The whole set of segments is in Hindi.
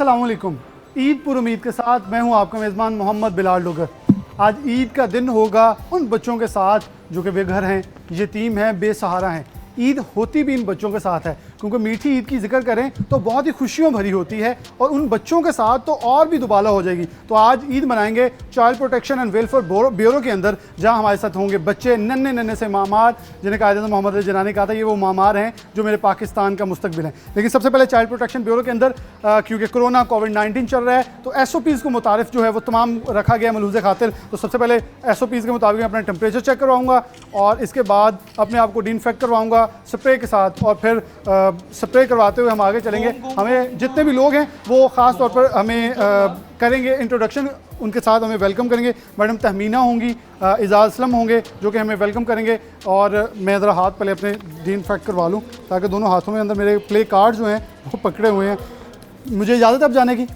अस्सलाम वालेकुम। ईद पुर उम्मीद के साथ मैं हूं आपका मेज़बान मोहम्मद बिलाल डोगर। आज ईद का दिन होगा उन बच्चों के साथ जो कि बेघर हैं, यतीम हैं, बेसहारा हैं। ईद होती भी इन बच्चों के साथ है, क्योंकि मीठी ईद की जिक्र करें तो बहुत ही खुशियों भरी होती है और उन बच्चों के साथ तो और भी दुबाला हो जाएगी। तो आज ईद मनाएंगे child protection and welfare bureau के अंदर, जहां हमारे साथ होंगे बच्चे, नन्हे नन्हे से मामार, जिन्हें कायदे मोहम्मद अली जनानी कहा था ये वो मामार हैं जो मेरे पाकिस्तान का मुस्तकबिल है। लेकिन सबसे पहले चाइल्ड प्रोटेक्शन ब्यूरो के अंदर क्योंकि कोरोना कोविड-19 चल रहा है तो SOPs को मुतारिफ जो है वो तमाम रखा गया मलूज़ खातिर। तो सबसे पहले SOPs के मुताबिक अपना टेम्परेचर चेक करवाऊँगा और इसके बाद अपने आप को डिसइंफेक्ट करवाऊँगा स्प्रे के साथ, और फिर स्प्रे करवाते हुए हम आगे चलेंगे। हमें जितने भी लोग हैं वो ख़ास तौर पर हमें करेंगे इंट्रोडक्शन, उनके साथ हमें वेलकम करेंगे। मैडम तहमीना होंगी, इजाज़ असलम होंगे जो कि हमें वेलकम करेंगे। और मैं ज़रा हाथ पहले अपने डिसइंफेक्ट करवा लूँ ताकि दोनों हाथों में अंदर मेरे प्ले कार्ड जो हैं वो पकड़े हुए हैं। मुझे इजाज़त अब जाने की?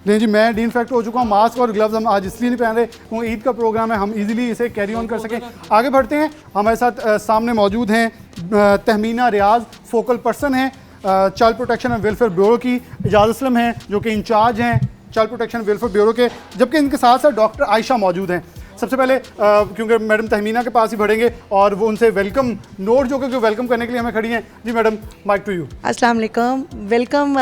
नहीं जी, मैं डिसइंफेक्ट हो चुका हूँ। मास्क और ग्लव्स हम आज इसलिए नहीं पहन रहे क्योंकि ईद का प्रोग्राम है, हम इजीली इसे कैरी ऑन कर सकें। आगे बढ़ते हैं। हमारे साथ सामने मौजूद हैं तहमीना रियाज, फोकल पर्सन हैं child protection and welfare bureau की। इजाज़ असलम हैं जो कि इंचार्ज हैं चाइल्ड प्रोटेक्शन वेलफेयर ब्यूरो के, जबकि इनके साथ साथ डॉक्टर आयशा मौजूद हैं। सबसे पहले क्योंकि मैडम तहमीना के पास ही बढ़ेंगे और वो उनसे वेलकम नोट जो कि वेलकम करने के लिए हमें खड़ी हैं। जी मैडम, माइक टू यू। अस्सलाम वालेकुम, वेलकम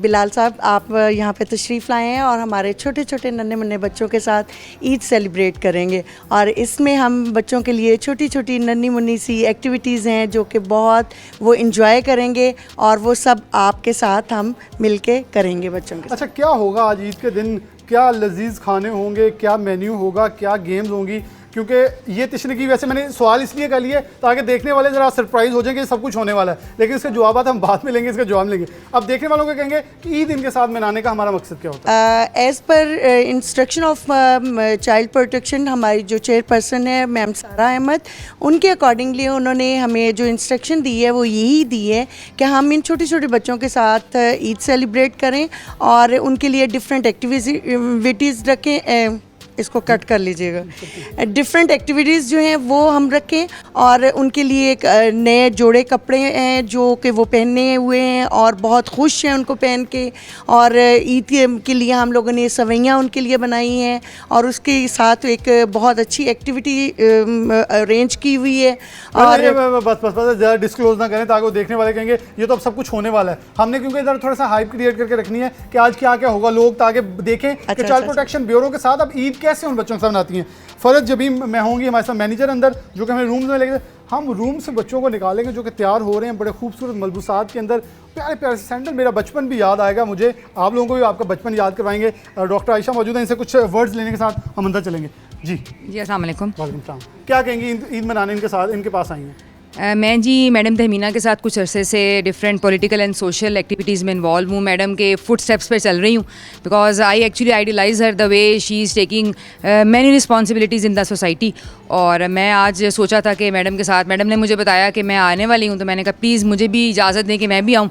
बिलाल साहब, आप यहाँ पे तशरीफ़ लाए हैं और हमारे छोटे छोटे नन्हे मुन्ने बच्चों के साथ ईद सेलिब्रेट करेंगे। और इसमें हम बच्चों के लिए छोटी छोटी नन्ही मुन्नी सी एक्टिविटीज़ हैं जो कि बहुत वो इंजॉय करेंगे और वो सब आपके साथ हम मिल के करेंगे बच्चों के साथ। अच्छा, क्या होगा आज ईद के दिन? क्या लजीज खाने होंगे, क्या मेन्यू होगा, क्या गेम्स होंगी? क्योंकि ये तशरीकी वैसे मैंने सवाल इसलिए कर लिए ताकि देखने वाले ज़रा सरप्राइज़ हो जाएंगे, सब कुछ होने वाला है, लेकिन इसके जवाब हम बाद में लेंगे, इसके जवाब लेंगे। अब देखने वालों को कहेंगे कि ईद इनके साथ मनाने का हमारा मकसद क्या होता है? As per instruction of child protection, हमारी जो चेयरपर्सन है मैम सारा अहमद, उनके अकॉर्डिंगली उन्होंने हमें जो इंस्ट्रक्शन दी है वो यही दी है कि हम इन छोटे छोटे बच्चों के साथ ईद सेलिब्रेट करें और उनके लिए डिफरेंट एक्टिविटीज़ रखें। इसको कट कर लीजिएगा। डिफरेंट एक्टिविटीज़ जो हैं वो हम रखें और उनके लिए एक नए जोड़े कपड़े हैं जो कि वो पहने हुए हैं और बहुत खुश हैं उनको पहन के। और ईद के लिए हम लोगों ने सवैयाँ उनके लिए बनाई हैं और उसके साथ एक बहुत अच्छी एक्टिविटी अरेंज की हुई है। और बस ज़्यादा डिस्क्लोज ना करें ताकि वो देखने वाले कहेंगे ये तो अब सब कुछ होने वाला है। हमने क्योंकि इधर थोड़ा सा हाइप क्रिएट करके रखनी है कि आज क्या क्या होगा, लोग ताकि देखें कि चाइल्ड प्रोटेक्शन ब्यूरो के साथ अब ईद कैसे उन बच्चों के साथ आती हैं। फरज जबीम मैं होंगी, हमारे साथ मैनेजर अंदर जो कि हमें रूम्स में लेके, हम रूम से बच्चों को निकालेंगे जो कि तैयार हो रहे हैं बड़े खूबसूरत मलबूसात के अंदर, प्यारे प्यारे सैंडल। मेरा बचपन भी याद आएगा मुझे, आप लोगों को भी आपका बचपन याद करवाएंगे। डॉक्टर आयशा मौजूद हैं, इनसे कुछ वर्ड्स लेने के साथ हम अंदर चलेंगे। जी अस्सलाम वालेकुम। वालेकुम सलाम। क्या कहेंगी ईद मनाने इनके साथ, इनके पास आई हैं? मैं जी मैडम तहमीना के साथ कुछ अरसे से different political and social activities में इन्वॉल्व हूँ। मैडम के फुट स्टेप्स पर चल रही हूँ because I actually idealise her the way she is taking many responsibilities in the society. और मैं आज सोचा था कि मैडम के साथ, मैडम ने मुझे बताया कि मैं आने वाली हूँ, तो मैंने कहा प्लीज़ मुझे भी इजाज़त दें कि मैं भी आऊँ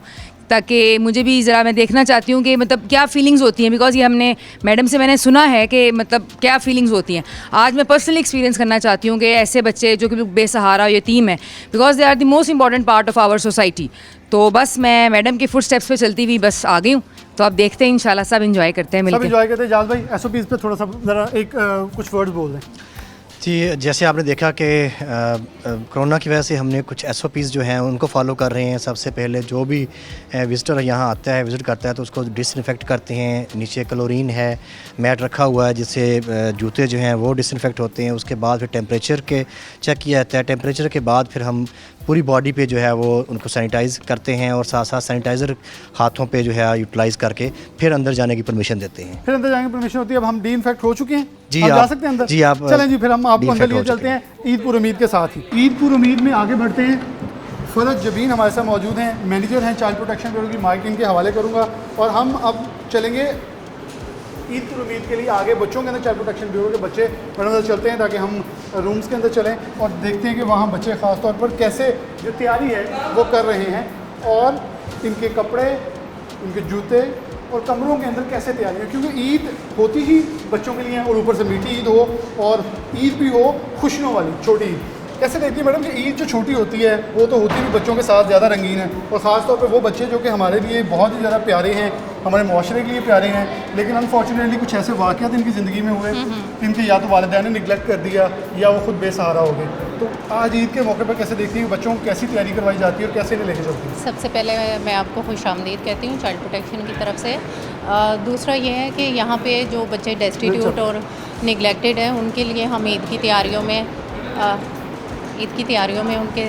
ताकि मुझे भी ज़रा मैं देखना चाहती हूँ कि मतलब क्या फ़ीलिंग्स होती हैं। बिकॉज ये हमने मैडम से मैंने सुना है कि मतलब क्या फ़ीलिंग्स होती हैं। आज मैं पर्सनली एक्सपीरियंस करना चाहती हूँ कि ऐसे बच्चे जो कि बेसहारा यतीम है, because they are the most important part of our society. तो बस मैं मैडम के फुट स्टेप्स पे चलती हुई बस आ गई हूँ। तो अब देखते हैं इंशाल्लाह सब इन्जॉय करते हैं, सब इन्जॉय करते हैं। जाज भाई SOPs पे थोड़ा सा ज़रा एक कुछ वर्ड्स बोल दें। जी, जैसे आपने देखा कि कोरोना की वजह से हमने कुछ SOPs जो हैं उनको फॉलो कर रहे हैं। सबसे पहले जो भी विज़िटर यहाँ आता है, विज़िट करता है, तो उसको डिसइंफेक्ट करते हैं। नीचे क्लोरीन है, मैट रखा हुआ है जिससे जूते जो हैं वो डिसइंफेक्ट होते हैं। उसके बाद फिर टेम्परेचर के चेक किया जाता है। टेम्परेचर के बाद फिर हम पूरी बॉडी पे जो है वो उनको सैनिटाइज़ करते हैं और साथ साथ सैनिटाइज़र हाथों पे जो है यूटिलाइज़ करके फिर अंदर जाने की परमिशन देते हैं। फिर अंदर जाने की परमिशन होती है। अब हम डिसइंफेक्ट हो चुके हैं जी, आप आप जा सकते हैं अंदर। जी आप चलें जी, फिर हम आपको अंदर लिए चलते हैं ईद पुर उम्मीद के साथ ही। ईद पुर उम्मीद में आगे बढ़ते हैं। फरज जबीन हमारे साथ मौजूद हैं, मैनेजर हैं चाइल्ड प्रोटेक्शन ब्यूरो की। माइक इनके हवाले करूँगा और हम अब चलेंगे ईद पुर उम्मीद के लिए आगे बच्चों के अंदर। चाइल्ड प्रोटेक्शन ब्यूरो के बच्चे अंदर चलते हैं ताकि हम रूम्स के अंदर चलें और देखते हैं कि वहाँ बच्चे ख़ास तौर पर कैसे जो तैयारी है वो कर रहे हैं और इनके कपड़े, इनके जूते और कमरों के अंदर कैसे तैयारी है। क्योंकि ईद होती ही बच्चों के लिए और ऊपर से मीठी ईद हो और ईद भी हो खुशियों वाली, छोटी ईद। कैसे देखती है मैडम कि ईद जो छोटी होती है वो तो होती भी बच्चों के साथ ज़्यादा रंगीन है और ख़ास तौर पे वो बच्चे जो कि हमारे लिए बहुत ही ज़्यादा प्यारे हैं, हमारे माशरे के लिए प्यारे हैं, लेकिन अनफॉर्चुनेटली कुछ ऐसे वाक़यात इनकी ज़िंदगी में हुए, इनके या तो वालिदैन ने निगलेक्ट कर दिया या वो खुद बेसहारा हो गए। तो आज ईद के मौके पर कैसे देखती हैं बच्चों को, कैसी तैयारी करवाई जाती है और कैसे इन्हें लेके चलती है? सबसे पहले मैं आपको खुशामदीद कहती हूँ चाइल्ड प्रोटेक्शन की तरफ से। दूसरा ये है कि यहाँ पे जो बच्चे डेस्टिट्यूट और निगलेक्टेड हैं उनके लिए हम ईद की तैयारियों में उनके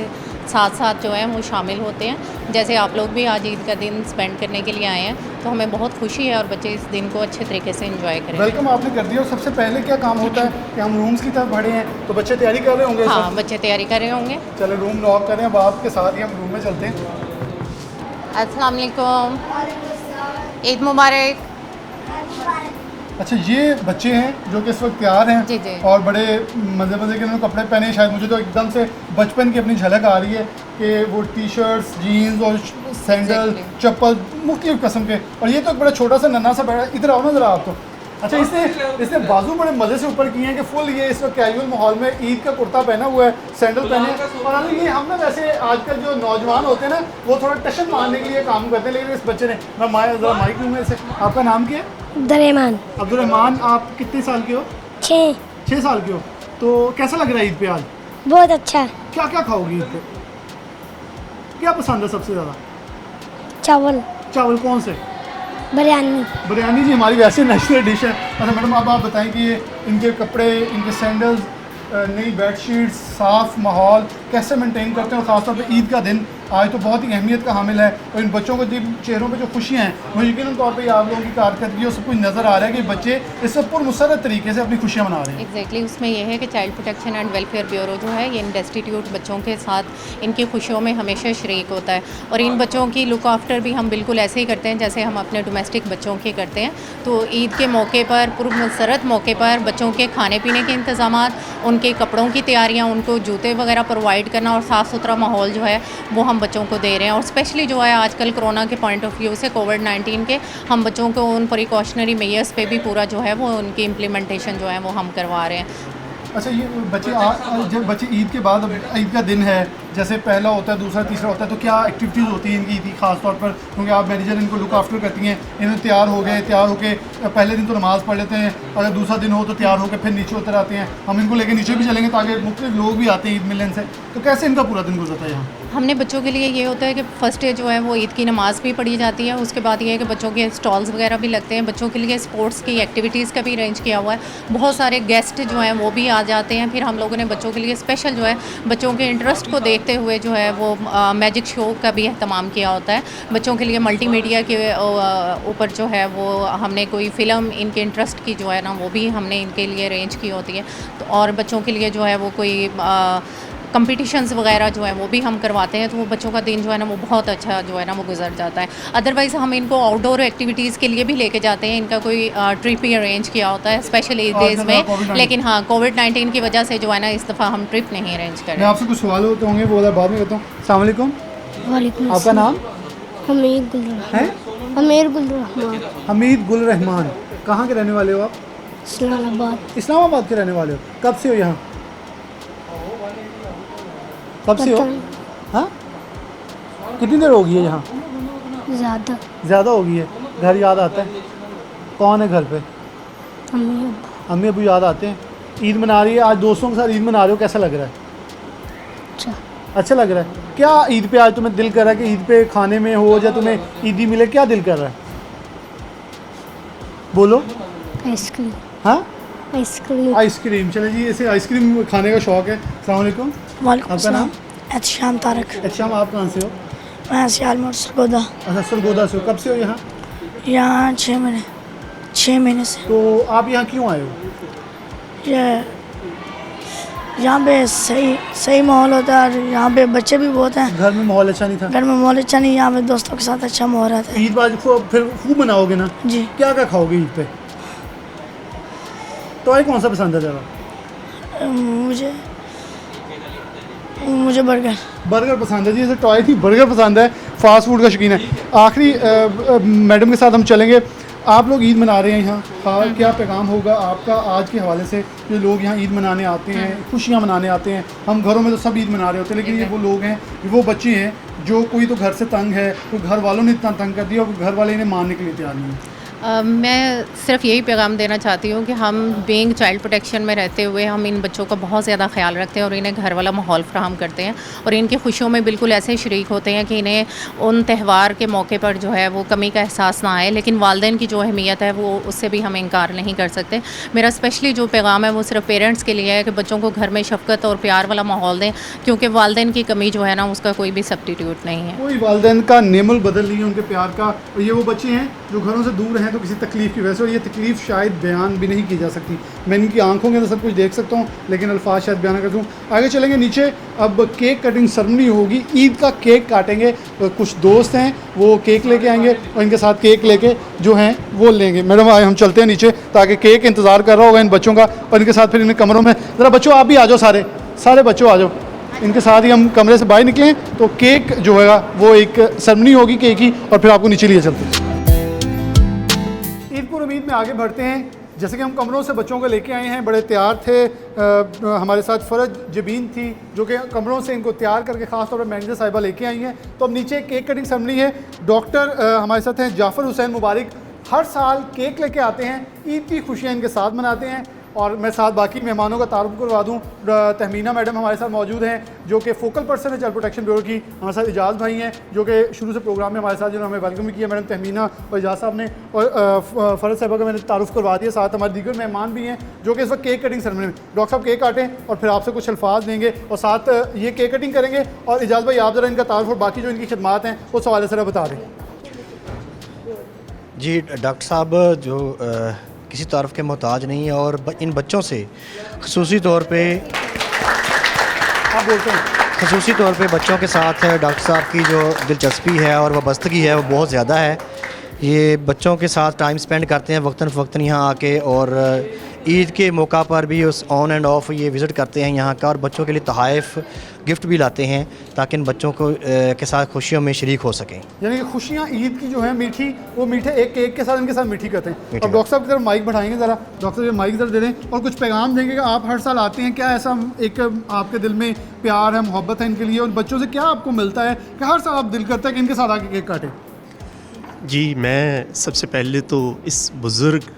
साथ साथ जो है वो शामिल होते हैं। जैसे आप लोग भी आज ईद का दिन स्पेंड करने के लिए आए हैं, तो हमें बहुत खुशी है और बच्चे इस दिन को अच्छे तरीके से एंजॉय करें। वेलकम आपने कर दिया, और सबसे पहले क्या काम होता है कि हम रूम्स की तरफ बढ़े हैं, तो बच्चे तैयारी कर रहे होंगे? हाँ, बच्चे तैयारी कर रहे होंगे। चलो रूम लॉक करें, अब आपके साथ ही हम रूम में चलते हैं। अस्सलाम वालेकुम, ईद मुबारक। अच्छा, ये बच्चे हैं जो कि इस वक्त तैयार हैं जी, जी। और बड़े मज़े मज़े के उन्होंने कपड़े पहने हैं। शायद मुझे तो एकदम से बचपन की अपनी झलक आ रही है कि वो टी शर्ट्स, जीन्स और सैंडल, चप्पल मुख्तलिफ किस्म के। और ये तो एक बड़ा छोटा सा नन्हा सा बैठा, इधर आओ ना ज़रा आप तो। अच्छा, इसने बाजू बड़े मज़े से ऊपर किए हैं कि फुल ये इस वक्त कैजुअल माहौल में ईद का कुर्ता पहना हुआ है, सैंडल पहने हैं। और ये हम ना वैसे आजकल जो नौजवान होते हैं ना, वो थोड़ा टशन मारने के लिए काम करते हैं, लेकिन इस बच्चे ने ज़रा माइक लूँगा इसे। आपका नाम क्या है? अब्दुर्रहमान। अब्दुर्रहमान, आप कितने साल के हो? 6। 6 साल के हो। तो कैसा लग रहा है ईद पे आज? बहुत अच्छा। क्या क्या खाओगी ईद पे? क्या पसंद है सबसे ज़्यादा? चावल। चावल कौन से? बिरयानी। बिरयानी जी हमारी वैसे नेशनल डिश है। अच्छा मैडम, अब आप बताएं कि ये इनके कपड़े, इनके सैंडल्स, नई बेडशीट्स, साफ़ माहौल कैसे मेंटेन करते हैं, और ख़ासतौर पे ईद का दिन आज तो बहुत ही अहमियत का हामिल है। और इन बच्चों को जिन चेहरों पे जो खुशियाँ हैं, वो यकीनन तौर पे आप लोगों की कारकर्दगी और सब कुछ नज़र आ रहा है कि बच्चे इससे पुरमसरत तरीके से अपनी खुशियाँ मना रहे हैं। एग्जैक्टली उसमें यह है कि child protection and welfare bureau जो है ये इन डेस्टिट्यूट बच्चों के साथ इनकी खुशियों में हमेशा शरीक होता है। और इन बच्चों की लुक आफ्टर भी हम बिल्कुल ऐसे ही करते हैं जैसे हम अपने डोमेस्टिक बच्चों के करते हैं। तो ईद के मौके पर, पुरमसरत मौके पर बच्चों के खाने पीने के इंतज़ामात, उनके कपड़ों की तैयारियाँ, उनको जूते वगैरह प्रोवाइड करना और साफ़ सुथरा माहौल जो है वो हम बच्चों को दे रहे हैं। और स्पेशली जो है आजकल कोरोना के पॉइंट ऑफ व्यू से, कोविड-19 के, हम बच्चों को उन प्रिकॉशनरी मेजर्स पे भी पूरा जो है वो उनकी इम्प्लीमेंटेशन जो है वो हम करवा रहे हैं। अच्छा, ये बच्चे जब बच्चे ईद के बाद, अब ईद का दिन है, जैसे पहला होता है, दूसरा, तीसरा होता है, तो क्या एक्टिविटीज़ होती हैं इनकी ईद की खास तौर पर? क्योंकि आप मैनेजर इनको लुक आफ्टर करती हैं, इन्हें तैयार होके पहले दिन तो नमाज़ पढ़ लेते हैं, अगर दूसरा दिन हो तो तैयार होकर फिर नीचे उतर आते हैं। हम इनको लेकर नीचे भी चलेंगे ताकि मुख्तलिफ लोग भी आते हैं ईद मिलन से। तो कैसे इनका पूरा दिन गुजरता है यहाँ? हमने बच्चों के लिए ये होता है कि फ़र्स्ट डे जो है वो ईद की नमाज़ भी पढ़ी जाती है। उसके बाद ये है कि बच्चों के स्टॉल्स वगैरह भी लगते हैं, बच्चों के लिए स्पोर्ट्स की एक्टिविटीज़ का भी अरेंज किया हुआ है। बहुत सारे गेस्ट जो हैं वो भी आ जाते हैं। फिर हम लोगों ने बच्चों के लिए स्पेशल जो है बच्चों के इंटरेस्ट को देखते हुए जो है वो मैजिक शो का भी अहतमाम किया होता है। बच्चों के लिए मल्टीमीडिया के ऊपर जो है वो हमने कोई फ़िल्म इनके इंटरेस्ट की जो है ना वो भी हमने इनके लिए अरेंज की होती है। तो और बच्चों के लिए जो है वो कोई कंपटीशंस वगैरह जो है वो भी हम करवाते हैं। तो वो बच्चों का दिन जो है ना वो बहुत अच्छा जो है ना वो गुजर जाता है। अदरवाइज़ हम इनको आउटडोर एक्टिविटीज़ के लिए भी लेके जाते हैं। इनका कोई ट्रिप ही अरेंज किया होता है स्पेशल ईद डेज में, लेकिन हाँ कोविड-19 की वजह से जो है ना इस दफ़ा हम ट्रिप नहीं अरेंज कर मैं रहे। आपसे कुछ सवाल होते होंगे, वो बाद में करता हूँ। अस्सलाम वालेकुम, वालेकुम आपका नाम? हमीद गुल है? अमीर गुल रहमान। हमीद गुल रहमान। कहाँ के रहने वाले हो आप? इस्लामाबाद। इस्लामाबाद के रहने वाले हो। कब से हो यहाँ? कब से हो? हाँ, कितनी देर हो गई है यहाँ? ज़्यादा हो गई है। घर याद आता है? कौन है घर पे? अम्मी अबू याद आते हैं। ईद मना रही है आज, दोस्तों के साथ ईद मना रहे हो, कैसा लग रहा है? अच्छा लग रहा है। क्या ईद पे आज तुम्हें दिल कर रहा है कि ईद पे खाने में हो या तुम्हें ईदी मिले, क्या दिल कर रहा है? बोलो। आइसक्रीम। हाँ, आइसक्रीम। चले जी, इसे आइसक्रीम खाने का शौक़ है। अस्सलाम वालेकुम, आपका नाम? एहतशाम तारक। एहतशाम, आप कहाँ से हो? मैं सियालमोड़ सरगोदा। अच्छा, सरगोदा से हो। कब से हो यहाँ? यहाँ 6 महीने से। तो आप यहाँ क्यों आए हो? यहाँ पे सही माहौल होता है और यहाँ पे बच्चे भी बहुत हैं। घर में माहौल अच्छा नहीं था? घर में माहौल अच्छा नहीं, यहाँ पे दोस्तों के साथ अच्छा माहौल रहता है। ईद आज फिर खूब मनाओगे ना? जी। क्या क्या खाओगे ईद पे? टॉय कौन सा पसंद है ज़्यादा? मुझे बर्गर पसंद है जी। जैसे टॉय थी, बर्गर पसंद है, फास्ट फूड का शौकीन है। आखिरी मैडम के साथ हम चलेंगे। आप लोग ईद मना रहे हैं यहाँ, हाँ, क्या पैगाम होगा आपका आज के हवाले से? जो लोग यहाँ ईद मनाने आते हैं, खुशियाँ मनाने आते हैं, हम घरों में तो सब ईद मना रहे होते हैं, लेकिन ये वो लोग हैं, वो बच्चे हैं जो कोई तो घर से तंग है, कोई घर वालों ने इतना तंग कर दिया और घर वाले इन्हें मानने के लिए तैयार नहीं है। मैं सिर्फ यही पैगाम देना चाहती हूँ कि हम बीइंग चाइल्ड प्रोटेक्शन में रहते हुए हम इन बच्चों का बहुत ज़्यादा ख्याल रखते हैं और इन्हें घर वाला माहौल फ्राहम करते हैं और इनकी खुशियों में बिल्कुल ऐसे शरीक होते हैं कि इन्हें उन त्यौहार के मौके पर जो है वो कमी का एहसास ना आए, लेकिन वालिदैन की जो अहमियत है वो उससे भी हम इनकार नहीं कर सकते। मेरा स्पेशली जो पैगाम है वो सिर्फ पेरेंट्स के लिए है कि बच्चों को घर में शफ़क़त और प्यार वाला माहौल दें, क्योंकि वालिदैन की कमी जो है ना उसका कोई भी सब्स्टिट्यूट नहीं है। कोई वालिदैन का नेमुल बदल नहीं है उनके प्यार का। और ये वो बच्चे हैं जो घरों से दूर हैं तो किसी तकलीफ़ की वजह से, और ये तकलीफ़ शायद बयान भी नहीं की जा सकती। मैं इनकी आंखों के अंदर सब कुछ देख सकता हूँ, लेकिन अल्फाज शायद बयान कर दूँ। आगे चलेंगे नीचे, अब केक कटिंग सेरेमनी होगी, ईद का केक काटेंगे। कुछ दोस्त हैं वो केक लेके आएंगे और इनके साथ केक लेके जो हैं वो लेंगे। मैडम आए, हम चलते हैं नीचे ताकि केक इंतज़ार कर रहा होगा इन बच्चों का, और इनके साथ फिर इन कमरों में ज़रा बच्चों आप भी आ जाओ, सारे बच्चों आ जाओ, इनके साथ ही हम कमरे से बाहर निकलें तो केक जो है वो एक सेरेमनी होगी केक की, और फिर आपको नीचे लिए चलते हैं। ईद पुर उम्मीद में आगे बढ़ते हैं। जैसे कि हम कमरों से बच्चों को लेके आए हैं, बड़े तैयार थे, हमारे साथ फ़रज जबीन थी जो कि कमरों से इनको तैयार करके ख़ास तौर पर मैनेजर साहिबा लेके आई हैं। तो अब नीचे केक कटिंग सेरेमनी है। डॉक्टर हमारे साथ हैं जाफ़र हुसैन मुबारक, हर साल केक लेके आते हैं, ईद की खुशियाँ इनके साथ मनाते हैं। और मैं साथ बाकी मेहमानों का तारुफ करवा दूँ, तहमीना मैडम हमारे साथ मौजूद हैं जो कि फोकल पर्सन है चाइल्ड प्रोटेक्शन ब्यूरो की। हमारे साथ इजाज़ भाई हैं जो कि शुरू से प्रोग्राम में हमारे साथ जिन्होंने हमें वेलकम भी किया, मैडम तहमीना और इजाज़ साहब ने, और फ़रज साहबा का मैंने तारुफ करवा दिया। साथ हमारे दीगर मेहमान भी हैं जो कि इस वक्त केक कटिंग सेरेमनी में। डॉक्टर साहब केक काटें और फिर आपसे कुछ अल्फाज लेंगे और साथ ये केक कटिंग करेंगे। और इजाज़ भाई आप ज़रा इनका तारुफ और बाकी जो इनकी खिदमात हैं उस हवाले से बता दें। जी डॉक्टर साहब जो किसी तारफ़ के मोहताज नहीं है, और इन बच्चों से ख़ुसूसी तौर पे आप बोलते हैं ख़ुसूसी तौर पे बच्चों के साथ डॉक्टर साहब की जो दिलचस्पी है और वाबस्तगी है वो बहुत ज़्यादा है। ये बच्चों के साथ टाइम स्पेंड करते हैं वक्तन फ़वक्तन यहाँ आके, और ईद के मौका पर भी उस ऑन एंड ऑफ ये विज़िट करते हैं यहाँ का, और बच्चों के लिए तोहफ़ गिफ्ट भी लाते हैं ताकि इन बच्चों को के साथ खुशियों में शरीक हो सकें। यानी कि खुशियाँ ईद की जो है मीठी, वो मीठे एक केक के साथ इनके साथ मीठी करते हैं। और डॉक्टर साहब की तरफ माइक बढ़ाएंगे ज़रा, डॉक्टर साहब माइक ज़रा दे दें और कुछ पैगाम देंगे कि आप हर साल आते हैं, क्या ऐसा एक आपके दिल में प्यार है, मोहब्बत है इनके लिए, और बच्चों से क्या आपको मिलता है कि हर साल आप दिल करता है कि इनके साथ आके केक काटें? जी, मैं सबसे पहले तो इस बुज़ुर्ग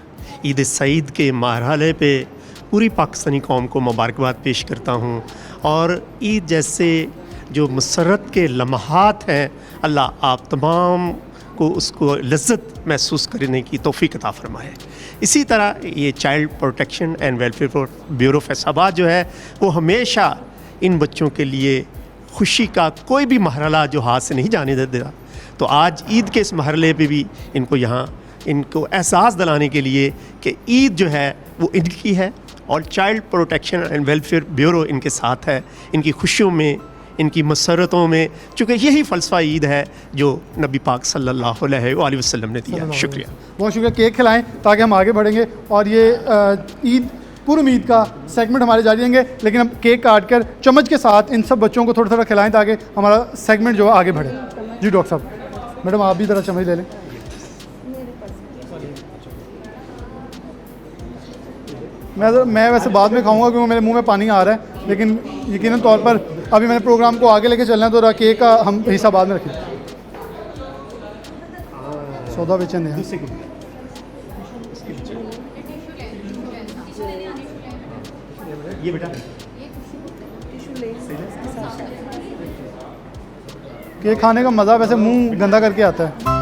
ईद सईद के मरहले पे पूरी पाकिस्तानी कौम को मुबारकबाद पेश करता हूँ, और ईद जैसे जो मसरत के लम्हात हैं, अल्लाह आप तमाम को उसको लज्जत महसूस करने की तौफ़ीक अता फ़रमाए। इसी तरह ये child protection and welfare bureau Faisalabad जो है वो हमेशा इन बच्चों के लिए खुशी का कोई भी मरहला जो हाथ से नहीं जाने देता। तो आज ईद के इस मरहले पे भी इनको यहाँ इनको एहसास दिलाने के लिए कि ईद जो है वो इनकी है, और child protection and welfare bureau इनके साथ है, इनकी खुशियों में, इनकी मसरतों में, चूँकि यही फ़लसफ़ा ईद है जो नबी पाक सल्लल्लाहु अलैहि वसल्लम ने दिया। शुक्रिया, बहुत शुक्रिया। केक खिलाएं ताकि हम आगे बढ़ेंगे, और ये ईद पूर्व ईद का सेगमेंट हमारे जारी रहेंगे, लेकिन हम केक काट कर चम्मच के साथ इन सब बच्चों को थोड़ा थोड़ा खिलाएं ताकि हमारा सेगमेंट जो है आगे बढ़े। जी डॉक्टर साहब, मैडम आप भी ज़रा चम्मच ले लें। मैं वैसे बाद में खाऊंगा क्योंकि मेरे मुंह में पानी आ रहा है, लेकिन यकीनन तौर पर अभी मैंने प्रोग्राम को आगे लेके चलना है, तो केक का हम हिस्सा बाद में रखें। सौदा बेचन है ये बेटा केक खाने का मज़ा वैसे मुंह गंदा करके आता है।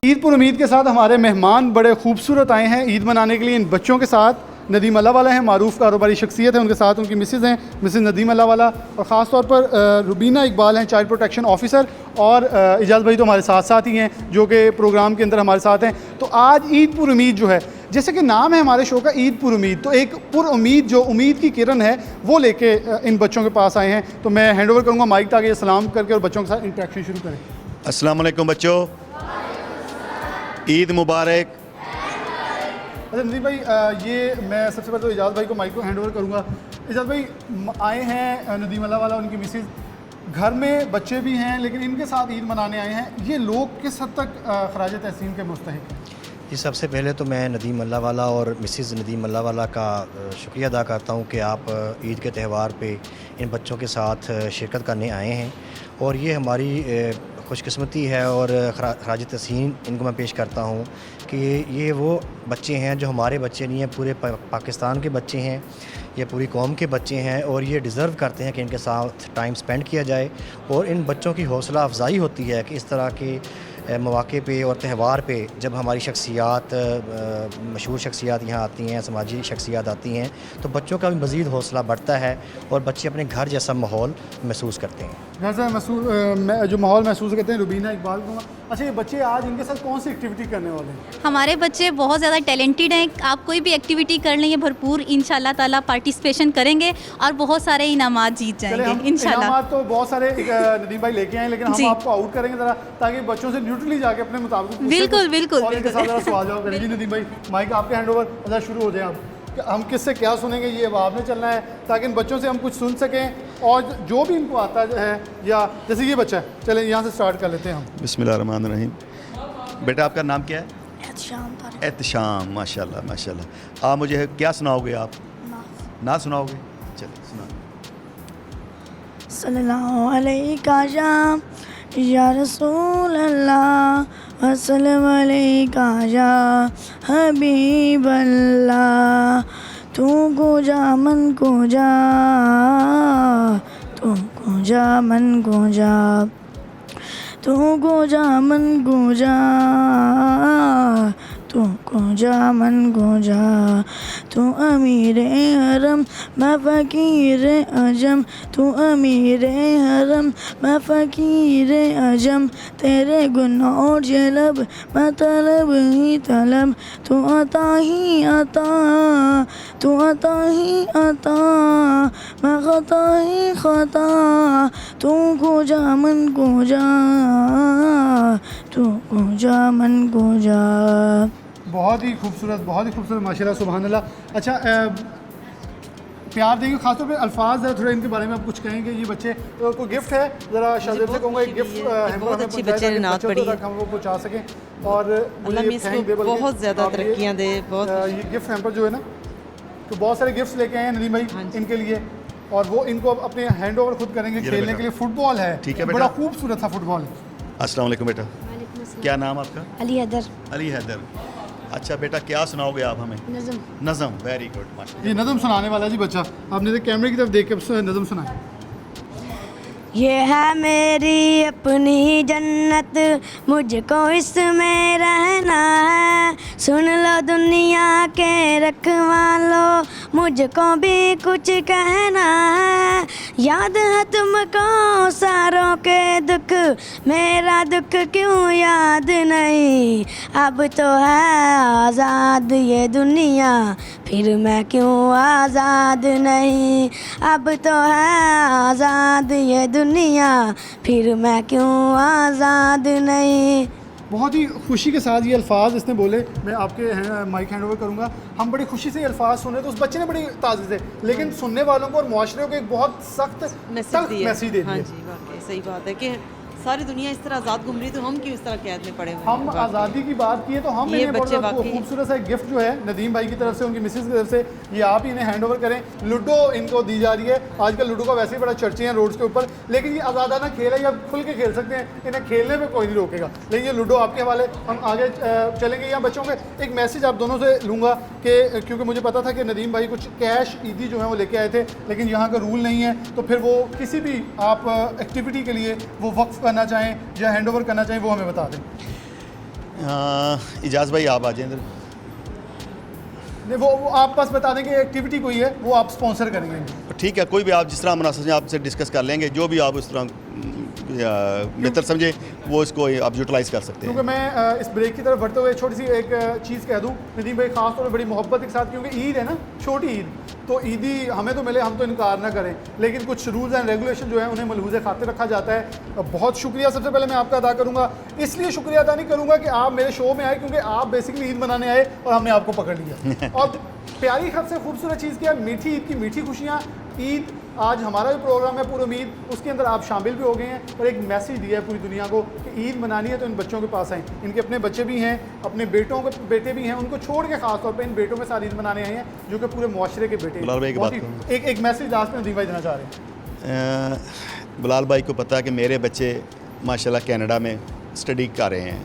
ईद पुर उम्मीद के साथ हमारे मेहमान बड़े खूबसूरत आए हैं ईद मनाने के लिए। इन बच्चों के साथ नदीम अल्लाह वाला हैं, मारूफ कारोबारी शख्सियत है, उनके साथ उनकी मिसेज़ हैं, मिसेज़ नदीम अल्लाह वाला, और ख़ास तौर पर रुबीना इकबाल हैं, चाइल्ड प्रोटेक्शन ऑफिसर, और इजाज़ भाई तो हमारे साथ साथ ही हैं जो कि प्रोग्राम के अंदर हमारे साथ हैं। तो आज ईद पुर उम्मीद जो है, जैसे कि नाम है हमारे शो का ईद पुर उम्मीद, तो एक पुर उम्मीद जो उम्मीद की किरण है वो लेके इन बच्चों के पास आए हैं। तो मैं हैंड ओवर करूँगा माइक ताकि ये सलाम करके और बच्चों के साथ इंटरेक्शन शुरू करें। अस्सलाम वालेकुम बच्चों, ईद मुबारक। अच्छा नदीम भाई, ये मैं सबसे पहले तो इजाज़ भाई को माइक को हैंड ओवर करूँगा। इजाज़ भाई आए हैं नदीम अल्लाह वाला, उनकी मिसेज़, घर में बच्चे भी हैं लेकिन इनके साथ ईद मनाने आए हैं, ये लोग किस हद तक खराज तहसीन के मुस्तहिक हैं? जी, सबसे पहले तो मैं नदीम अल्लाह वाला और मिसिज़ नदीम अल्लाह वाला का शुक्रिया अदा करता हूँ कि आप ईद के त्यौहार पे इन बच्चों के साथ शिरकत करने आए हैं, और ये हमारी खुशकिस्मती है और खराज तहसीन इनको मैं पेश करता हूँ कि ये वो बच्चे हैं जो हमारे बच्चे नहीं हैं, पूरे पाकिस्तान के बच्चे हैं, ये पूरी कौम के बच्चे हैं, और ये डिज़र्व करते हैं कि इनके साथ टाइम स्पेंड किया जाए। और इन बच्चों की हौसला अफजाई होती है कि इस तरह के मौके पे और त्यौहार पे जब हमारी शख्सियात, मशहूर शख्सियात यहाँ आती हैं, समाजी शख्सियात आती हैं, तो बच्चों का भी मज़ीद हौसला बढ़ता है और बच्चे अपने घर जैसा माहौल महसूस करते हैं। घर से जो माहौल महसूस करते हैं। रुबीना इकबाल को, अच्छा ये बच्चे आज इनके साथ कौन सी एक्टिविटी करने वाले हैं? हमारे बच्चे बहुत ज़्यादा टैलेंटेड हैं, आप कोई भी एक्टिविटी कर लेंगे भरपूर इंशाल्लाह ताला पार्टिसिपेशन करेंगे और बहुत सारे इनामात जीत जाएंगे इंशाल्लाह। इनामात तो बहुत सारे नदीम भाई लेके आए, लेकिन हम आपको आउट करेंगे ज़रा, ताकि बच्चों से न्यूट्रली जाके अपने मुताबिक बिल्कुल बिल्कुल और इनके साथ ज़रा सवाल जवाब करें। जी नदीम भाई, माइक आपके हैंड ओवर, अच्छा शुरू हो जाए आप। हम किससे क्या सुनेंगे ये अब आपने चलना है, ताकि इन बच्चों से हम कुछ सुन सकें और जो भी इनको आता है, या जैसे ये बच्चा है, चलें यहाँ से स्टार्ट कर लेते हैं हम। बिस्मिल्लाहिर्रहमानिर्रहीम। बेटा आपका नाम क्या है? एहतशाम तारिक। एहतशाम, माशाल्लाह माशाल्लाह। आप मुझे क्या सुनाओगे? आप ना सुनाओगे? चलिए सुना। सल्लल्लाहु अलैका या रसूल अल्लाह वसल्लम अलैका या हबीब अल्लाह, तू को जा मन को जा, तू को जा मन को जा, तू को जा मन को जा, तू को जा मन को जा, तू अमीर हरम मैं फ़कीर अजम, तू अमीर हरम मैं फ़कीर अजम, तेरे गुनाहों जलब मैं तलब ही तलब, तू अता ही अता, तू अता ही अता, मैं ख़ता ही ख़ता, तू को जा मन को जा, तू को जा मन को जा। बहुत ही खूबसूरत माशाल्लाह, सुभान अल्लाह। अच्छा प्यार देंगे, खासतौर पे अल्फाज ज़रा थोड़ा इनके बारे में आप कुछ कहेंगे? ये बच्चे को गिफ्ट है, ज़रा शाहजेब से कहूँगा एक गिफ्ट बहुत अच्छी बच्चे ने नात पढ़ी है, हम वो पहुँचा सकें, और अल्लाह में इसको बहुत ज़्यादा तरक्कियाँ दे। बहुत ये गिफ्ट हैम्पर जो है ना, तो बहुत सारे गिफ्ट्स लेके आए हैं नदीम भाई इनके लिए, और वो इनको अब अपने हैंड ओवर खुद करेंगे खेलने के लिए। फुटबॉल है, ठीक है, बड़ा खूबसूरत सा फुटबॉल है। अस्सलाम वालेकुम बेटा, क्या नाम आपका? अली हैदर। अली हैदर। अच्छा बेटा क्या सुनाओगे आप हमें? नज़म। नज़म, वेरी गुड माशाल्लाह। ये नज़म सुनाने वाला जी बच्चा, आपने तो कैमरे की तरफ देख के नज़म सुनाए। ये है मेरी अपनी जन्नत, मुझको इसमें रहना है, सुन लो दुनिया के रखवालो, मुझको भी कुछ कहना है, याद है तुमको सारों के दुख, मेरा दुख क्यों याद नहीं, अब तो है आज़ाद ये दुनिया, फिर मैं क्यों आज़ाद नहीं, अब तो है आज़ाद ये दुनिया, फिर मैं क्यों आज़ाद नहीं। बहुत ही खुशी के साथ ये अल्फाज इसने बोले। मैं आपके माइक हैंड ओवर करूँगा। हम बड़ी खुशी से ये अल्फाज सुने, तो उस बच्चे ने बड़ी ताज़ी थे, लेकिन सुनने वालों को और मुआशरे को एक बहुत सख्त मैसेज दे दिया। हाँ जी, वाकई सही बात है कि सारी दुनिया इस तरह आज़ाद घूम रही, तो हम क्यों इस तरह कैद में पड़े हुए हैं? हम आज़ादी की बात किए तो हम ये बच्चे खूबसूरत सा गिफ्ट जो है नदीम भाई की तरफ से, उनकी मिसेज की तरफ से, ये आप ही इन्हें हैंड ओवर करें। लूडो इनको दी जा रही है। आजकल लूडो का वैसे ही बड़ा चर्चे हैं रोड्स के ऊपर, लेकिन ये आज़ादाना खेल है, ये आप खुल के खेल सकते हैं, इन्हें खेलने में कोई नहीं रोकेगा। लेकिन ये लूडो आपके हवाले, हम आगे चलेंगे। यहाँ बच्चों के एक मैसेज आप दोनों से लूँगा कि क्योंकि मुझे पता था कि नदीम भाई कुछ कैश ईदी जो है वो लेके आए थे, लेकिन यहाँ का रूल नहीं है, तो फिर वो किसी भी आप एक्टिविटी के लिए वो वक्फ करना चाहें या हैंड ओवर करना चाहिए, वो हमें बता दें। इजाज़ भाई आप आ जाएं इधर। नहीं वो आप बस बता दें कि एक्टिविटी कोई है, वो आप स्पॉन्सर करेंगे। ठीक है, कोई भी आप जिस तरह मुनासिब है आपसे डिस्कस कर लेंगे, जो भी आप उस तरह बेहतर समझे वो इसको आप यूटिलाइज़ कर सकते हैं। क्योंकि मैं इस ब्रेक की तरफ बढ़ते हुए छोटी सी एक चीज़ कह दूँ नदीम भाई, ख़ास तौर पर बड़ी मोहब्बत के साथ, क्योंकि ईद है ना, छोटी ईद, तो ईदी हमें तो मिले, हम तो इनकार ना करें, लेकिन कुछ रूल्स एंड रेगुलेशन जो है उन्हें मलहूज़ खातिर रखा जाता है। बहुत शुक्रिया सबसे पहले मैं आपका अदा करूँगा, इसलिए शुक्रिया अदा नहीं करूँगा कि आप मेरे शो में आए, क्योंकि आप बेसिकली ईद मनाने आए और हमने आपको पकड़ लिया। और प्यारी सबसे खूबसूरत चीज़ क्या है, मीठी ईद की मीठी खुशियाँ। ईद आज हमारा जो प्रोग्राम है पूरी उम्मीद, उसके अंदर आप शामिल भी हो गए हैं और एक मैसेज दिया है पूरी दुनिया को कि ईद मनानी है तो इन बच्चों के पास आएँ। इनके अपने बच्चे भी हैं, अपने बेटे भी हैं, उनको छोड़ के खास तौर पे इन बेटों के साथ ईद मनाने आए हैं जो कि पूरे मुआशरे के बेटे हैं। एक मैसेज लास्ट में नदीम भाई देना चाह रहे हैं। बिलाल भाई को पता है कि मेरे बच्चे माशाल्लाह कनाडा में स्टडी कर रहे हैं।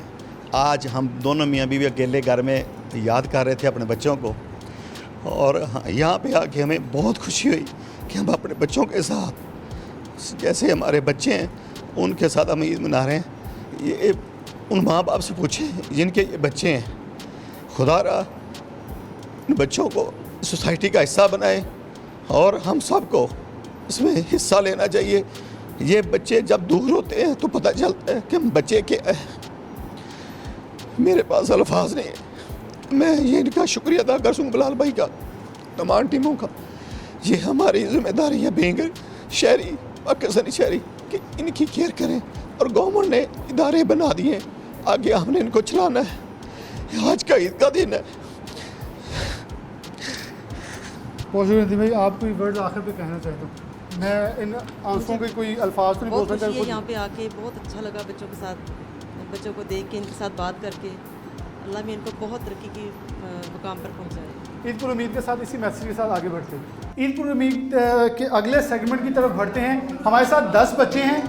आज हम दोनों मियाँ बीवी अकेले घर में याद कर रहे थे अपने बच्चों को, और यहाँ पे आके हमें बहुत खुशी हुई कि हम अपने बच्चों के साथ, जैसे हमारे बच्चे हैं उनके साथ हम ईद मना रहे हैं। ये उन माँ बाप से पूछें जिनके ये बच्चे हैं, खुदा रहा इन बच्चों को सोसाइटी का हिस्सा बनाएं और हम सबको इसमें हिस्सा लेना चाहिए। ये बच्चे जब दूर होते हैं तो पता चलता है कि हम बच्चे के, मेरे पास अल्फाज नहीं है। मैं ये इनका शुक्रिया अदा कर सकूँ बिलाल भाई का, तमाम टीमों का। ये हमारी जिम्मेदारी है बेंग शहरी, पाकिस्तानी शहरी, कि इनकी केयर करें, और गवर्नमेंट ने इदारे बना दिए, आगे हमने इनको चलाना है। आज का ईद का दिन है। बहुत शुक्रिया भाई, आप कोई वर्ड आखिर पे कहना चाहते हो? मैं इन आंसुओं के कोई अल्फाज तो नहीं बोल बहुत खुशी है सकता। यहाँ पे आके, बहुत अच्छा लगा बच्चों के साथ, बच्चों को देख के, इनके साथ बात करके। अल्लाह में इनको बहुत तरक्की की मुकाम पर पहुँचाए। ईद पुर उम्मीद के साथ इसी मैसेज के साथ आगे बढ़ते हैं। ईद पुर उम्मीद के अगले सेगमेंट की तरफ बढ़ते हैं। हमारे साथ 10 बच्चे हैं,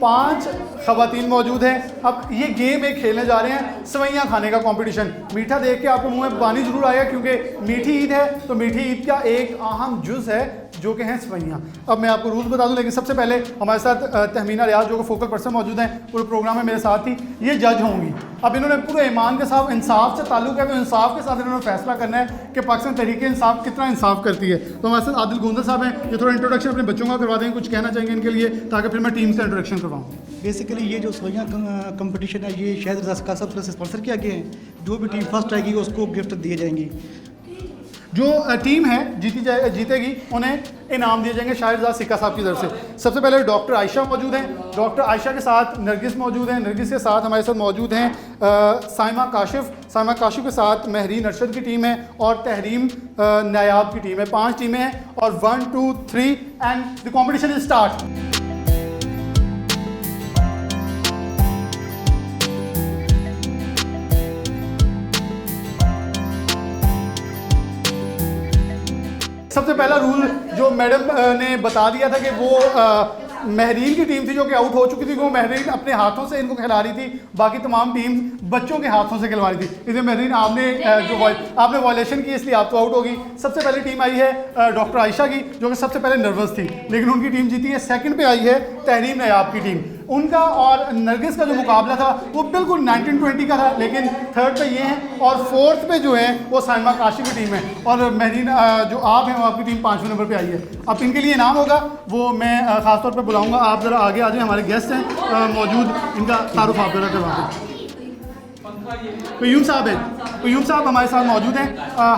5 ख़वातीन मौजूद हैं। अब ये गेम एक खेलने जा रहे हैं, सवैयाँ खाने का कंपटीशन। मीठा देख के आपको मुंह में पानी ज़रूर आएगा, क्योंकि मीठी ईद है तो मीठी ईद का एक अहम जुज़ है जो कि हैं सवैयाँ। अब मैं आपको रूल्स बता दूं, लेकिन सबसे पहले हमारे साथ तहमीना रियाज जो कि फोकल पर्सन मौजूद हैं पूरे प्रोग्राम में मेरे साथ ही, ये जज होंगी। अब इन्होंने पूरे ईमान के साथ, इंसाफ से ताल्लुक़ है, तो इंसाफ के साथ इन्होंने फैसला करना है कि पाकिस्तान तहरीक इंसाफ कितना इंसाफ करती है। तो हमारे साथ आदिल गोंदल साहब हैं, ये थोड़ा इंट्रोडक्शन अपने बच्चों का करवा देंगे, कुछ कहना चाहेंगे इनके लिए, ताकि फिर मैं टीम से इंट्रोडक्शन करवाऊँ। बेसिकली ये जो सवैयाँ कंपटीशन है, ये शायद रज़ा का सब से स्पॉन्सर किया गया है। जो भी टीम फर्स्ट आएगी उसको गिफ्ट दिए जाएंगी। जो टीम है जीतेगी उन्हें इनाम दिए जाएंगे शाहिद रज़ा सिक्का साहब की तरफ से। सबसे पहले डॉक्टर आयशा मौजूद हैं, डॉक्टर आयशा के साथ नरगिस मौजूद हैं, नरगिस के साथ हमारे साथ मौजूद हैं साइमा काशिफ के साथ महरीन अरशद की टीम है और तहरीम नायाब की टीम है। 5 टीमें हैं और 1 2 3 and the competition is start. सबसे पहला रूल जो मैडम ने बता दिया था कि वो महरीन की टीम थी जो कि आउट हो चुकी थी, वो महरीन अपने हाथों से इनको खिला रही थी, बाकी तमाम टीम बच्चों के हाथों से खिलवा रही थी। इसलिए महरीन आपने वायलेशन की, इसलिए आप तो आउट होगी। सबसे पहले टीम आई है डॉक्टर आयशा की, जो कि सबसे पहले नर्वस थी, लेकिन उनकी टीम जीती है। सेकंड पे आई है तहरीम नायाब की टीम, उनका और नरगिस का जो मुकाबला था वो बिल्कुल 1920 का था, लेकिन थर्ड पे ये हैं और फोर्थ पे जो है वो साइमा काशिफ की टीम है, और महरीन जो आप हैं वो आपकी टीम 5वें नंबर पे आई है। अब इनके लिए इनाम होगा, वो मैं ख़ासतौर पे बुलाऊंगा। आप ज़रा आगे आ जाएं, हमारे गेस्ट हैं मौजूद, इनका तारुफ आप ज़रा करवा दें। क्यूम साहब हैं, क्यूम साहब हमारे साथ मौजूद हैं।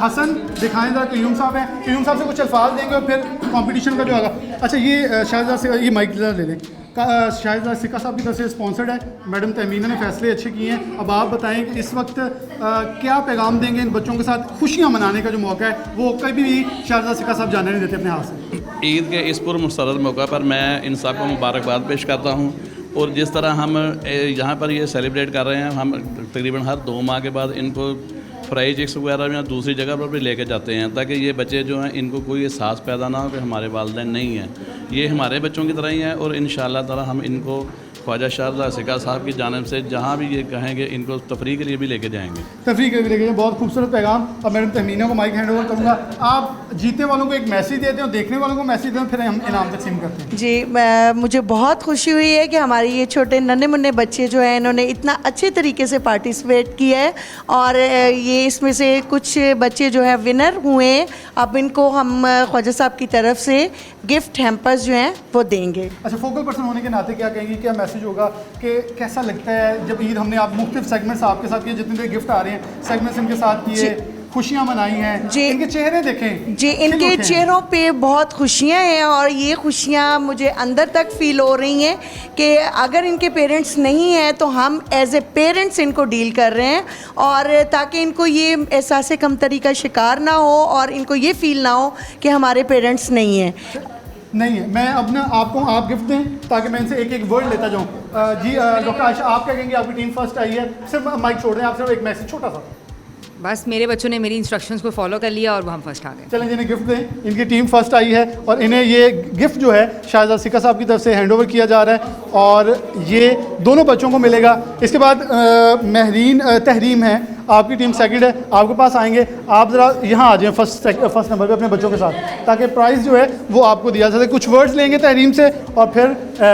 हसन दिखाएं ज़रा, क्यूम साहब हैं, क्यूम साहब से कुछ अल्फाज देंगे और फिर कंपटीशन का जो आगा। अच्छा, ये शाहिद से ये माइक ज़रा ले लें। शाहिद सिक्का साहब की तरफ से स्पॉन्सर्ड है, मैडम तहमीना ने फैसले अच्छे किए हैं। अब आप बताएं कि इस वक्त क्या पैगाम देंगे इन बच्चों के साथ खुशियाँ मनाने का जो मौका है, वो कभी भी शाहिद सिक्का साहब जाने नहीं देते अपने हाथ से। ईद के इस पुरमसरत मौका पर मैं इन सब को मुबारकबाद पेश करता हूँ, और जिस तरह हम यहाँ पर ये सेलिब्रेट कर रहे हैं, हम तकरीबन हर 2 माह के बाद इनको फ्राई चिक्स वगैरह में या दूसरी जगह पर भी लेके जाते हैं, ताकि ये बच्चे जो हैं इनको कोई एहसास पैदा ना हो कि हमारे वालिदैन नहीं हैं, ये हमारे बच्चों की तरह ही हैं। और इंशाअल्लाह ताला हम इनको ख्वाजा शाहिद रज़ा सिक्का साहब की जानिब से जहाँ भी ये कहेंगे इनको तफरीह के लिए भी लेके जाएंगे। तफरीह के लिए लेके जाएंगे, बहुत खूबसूरत पैगाम। अब मैडम तहमीना को माइक हैंड ओवर करूँगा। आप जीतने वालों को एक मैसेज देते हो, देखने वालों को मैसेज दें, फिर हम इनाम तकसीम करते हैं। जी, मुझे बहुत खुशी हुई है कि हमारे ये छोटे नन्हे मुन्ने बच्चे जो हैं इन्होंने इतना अच्छे तरीके से पार्टिसिपेट किया है, और ये इसमें से कुछ बच्चे जो है विनर हुए। अब इनको हम ख्वाजा साहब की तरफ से गिफ्ट हैम्पर्स जो हैं वो देंगे। अच्छा, फोकल पर्सन होने के नाते क्या कहेंगी, क्या मैसेज होगा कि कैसा लगता है जब ईद हमने आप मुख्तलिफ सेगमेंट्स आपके साथ किए, जितने भी गिफ्ट आ रहे हैं सेगमेंट्स इनके साथ किए, खुशियां मनाई हैं जी। इनके चेहरे देखें जी, खिल इनके उठे हैं। चेहरों पे बहुत खुशियां हैं और ये खुशियां मुझे अंदर तक फील हो रही हैं कि अगर इनके पेरेंट्स नहीं हैं तो हम एज ए पेरेंट्स इनको डील कर रहे हैं, और ताकि इनको ये एहसास कमतरी का शिकार ना हो और इनको ये फील ना हो कि हमारे पेरेंट्स नहीं हैं। नहीं है। मैं अपना आप गिफ्ट दें ताकि मैं इनसे एक एक वर्ड लेता जाऊँ। जी डॉक्टर आयशा, आप क्या कहेंगे? आपकी टीम फर्स्ट आई है, सिर्फ माइक छोड़ दें, आप सिर्फ एक मैसेज छोटा सा। बस मेरे बच्चों ने मेरी इंस्ट्रक्शंस को फॉलो कर लिया और हम फर्स्ट आ गए। चलें जिन्हें गिफ्ट दें। इनकी टीम फर्स्ट आई है और इन्हें ये गिफ्ट जो है शाहजाद सिक्का साहब की तरफ से हैंडओवर किया जा रहा है और ये दोनों बच्चों को मिलेगा। इसके बाद महरीन तहरीम है, आपकी टीम सेकंड है, आपके पास आएंगे। आप ज़रा यहाँ आ जाएँ फर्स्ट नंबर पे अपने बच्चों के साथ, ताकि प्राइज़ जो है वो आपको दिया जा सके। कुछ वर्ड्स लेंगे तहरीम से और फिर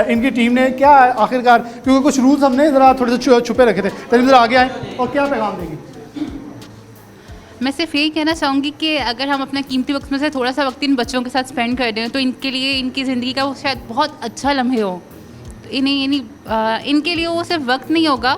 इनकी टीम ने क्या आखिरकार, क्योंकि कुछ रूल्स हमने ज़रा थोड़े से छुपे रखे थे। तहरीम ज़रा आगे आएँ और क्या पैगाम देंगी? मैं सिर्फ यही कहना चाहूँगी कि अगर हम अपना कीमती वक्त में से थोड़ा सा वक्त इन बच्चों के साथ स्पेंड कर दें तो इनके लिए इनकी ज़िंदगी का वो शायद बहुत अच्छा लम्हे हो। तो इनके लिए वो सिर्फ वक्त नहीं होगा,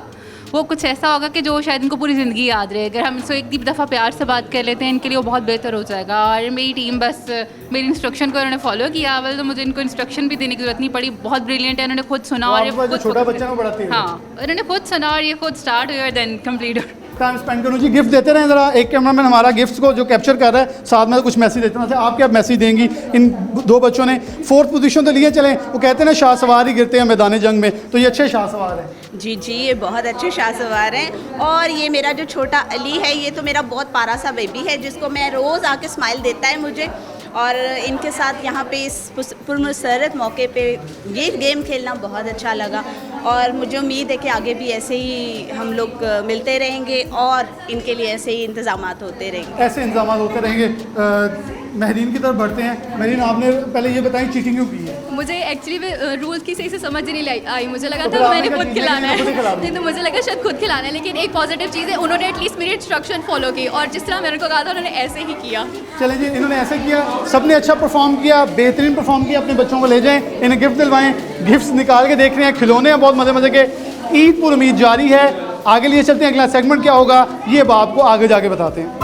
वो कुछ ऐसा होगा कि जो शायद इनको पूरी ज़िंदगी याद रहे। अगर हम इसको एक दफ़ा प्यार से बात कर लेते हैं इनके लिए वो बहुत बेहतर हो जाएगा। और मेरी टीम बस मेरी इंस्ट्रक्शन को उन्होंने फॉलो किया, अवल तो मुझे इनको इंस्ट्रक्शन भी देने की जरूरत नहीं पड़ी। बहुत ब्रिलियंट है, उन्होंने खुद सुना और ये छोटा बच्चा ना बढ़ाते हैं। हाँ, उन्होंने खुद सुना और ये खुद स्टार्ट हुआ देन कंप्लीट। टाइम स्पेंड करूँ जी। गिफ्ट देते रहें ज़रा। एक कैमरामैन हमारा गिफ्ट्स को जो कैप्चर कर रहा है, साथ में कुछ मैसेज देते हैं। आप क्या मैसेज देंगी? इन दो बच्चों ने 4th पोजीशन तो लिए, चलें वो कहते हैं ना शाह सवार ही गिरते हैं मैदान जंग में, तो ये अच्छे शाह सवार हैं। जी जी, ये बहुत अच्छे शाह सवार हैं। और ये मेरा जो छोटा अली है, ये तो मेरा बहुत प्यारा सा बेबी है जिसको मैं रोज़ आके स्माइल देता है मुझे। और इनके साथ यहाँ पे इस पुरमसरत मौके पे ये गेम खेलना बहुत अच्छा लगा और मुझे उम्मीद है कि आगे भी ऐसे ही हम लोग मिलते रहेंगे और इनके लिए ऐसे ही इंतज़ामात होते रहेंगे। ऐसे इंतजाम होते रहेंगे। महरीन की तरफ बढ़ते हैं। महरीन, आपने पहले ये बताई चीटिंग क्यों की है? मुझे एक्चुअली रूल्स की सही से समझ ही नहीं आई। मुझे लगा था मैंने खुद खिलाना है, नहीं तो मुझे लगा शायद खुद खिलाना है। लेकिन एक पॉजिटिव चीज़ है, उन्होंने एटलीस्ट मेरी इंस्ट्रक्शन फॉलो की और जिस तरह मैंने उनको कहा था उन्होंने ऐसे ही किया। चलें जी, इन्होंने ऐसे किया, सबने अच्छा परफॉर्म किया, बेहतरीन परफॉर्म किया। अपने बच्चों को ले जाएँ, इन्हें गिफ्ट दिलवाएँ। गिफ्ट्स निकाल के देख रहे हैं, खिलौने हैं बहुत मज़े मज़े के। ईद पुर उम्मीद जारी है, आगे लिए चलते हैं। अगला सेगमेंट क्या होगा ये अब आपको आगे जाके बताते हैं।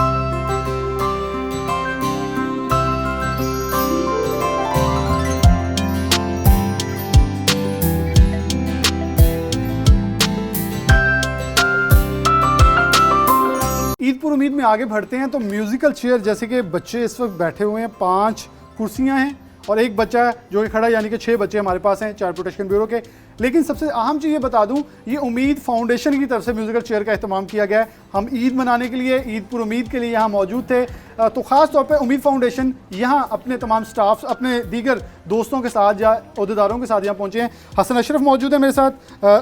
ईद पुर उम्मीद में आगे बढ़ते हैं तो म्यूज़िकल चेयर, जैसे कि बच्चे इस वक्त बैठे हुए हैं, 5 कुर्सियां हैं और एक बच्चा है जो कि खड़ा है, यानी कि 6 बच्चे हमारे पास हैं चाइल्ड प्रोटेक्शन ब्यूरो के। लेकिन सबसे अहम चीज़ ये बता दूं, ये उम्मीद फाउंडेशन की तरफ से म्यूज़िकल चेयर का इस्तेमाल किया गया है। हम ईद मनाने के लिए, ईद पुर उम्मीद के लिए यहाँ मौजूद थे, तो ख़ास तौर पे उम्मीद फाउंडेशन यहाँ अपने तमाम स्टाफ, अपने दीगर दोस्तों के साथ या अहदेदारों के साथ यहाँ पहुँचे हैं। हसन अशरफ मौजूद है मेरे साथ,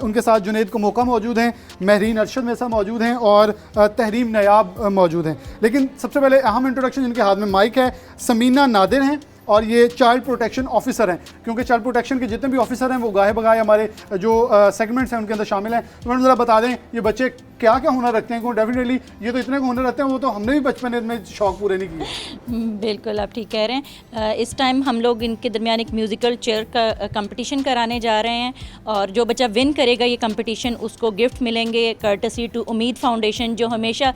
उनके साथ जुनैद को मौका मौजूद हैं, महरीन अरशद मेरे साथ मौजूद हैं और तहरीम नयाब मौजूद हैं। लेकिन सबसे पहले अहम इंट्रोडक्शन, जिनके हाथ में माइक है, समीना नादिर हैं और ये चाइल्ड प्रोटेक्शन ऑफिसर हैं, क्योंकि चाइल्ड प्रोटेक्शन के जितने भी ऑफिसर हैं वो गाहे बगाए हमारे जो सेगमेंट्स हैं उनके अंदर शामिल हैं। तो मैडम ज़रा बता दें ये बच्चे क्या क्या हुनर रखते हैं? क्योंकि डेफिनेटली ये तो इतने हुनर रखते हैं, वो तो हमने भी बचपन में शौक पूरे नहीं किए। बिल्कुल, आप ठीक कह रहे हैं। इस टाइम हम लोग इनके दरमियान एक म्यूज़िकल चेयर का कंपटीशन कराने जा रहे हैं और जो बच्चा विन करेगा ये कंपटीशन, उसको गिफ्ट मिलेंगे कर्टसी टू उम्मीद फाउंडेशन, जो हमेशा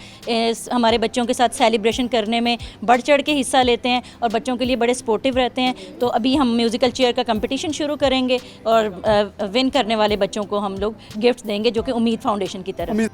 हमारे बच्चों के साथ सेलिब्रेशन करने में बढ़ चढ़ के हिस्सा लेते हैं और बच्चों के लिए बड़े सपोर्टिव रहते हैं। तो अभी हम म्यूज़िकल चेयर का कंपटीशन शुरू करेंगे और विन करने वाले बच्चों को हम लोग गिफ्ट देंगे, जो कि उम्मीद फाउंडेशन की तरफ।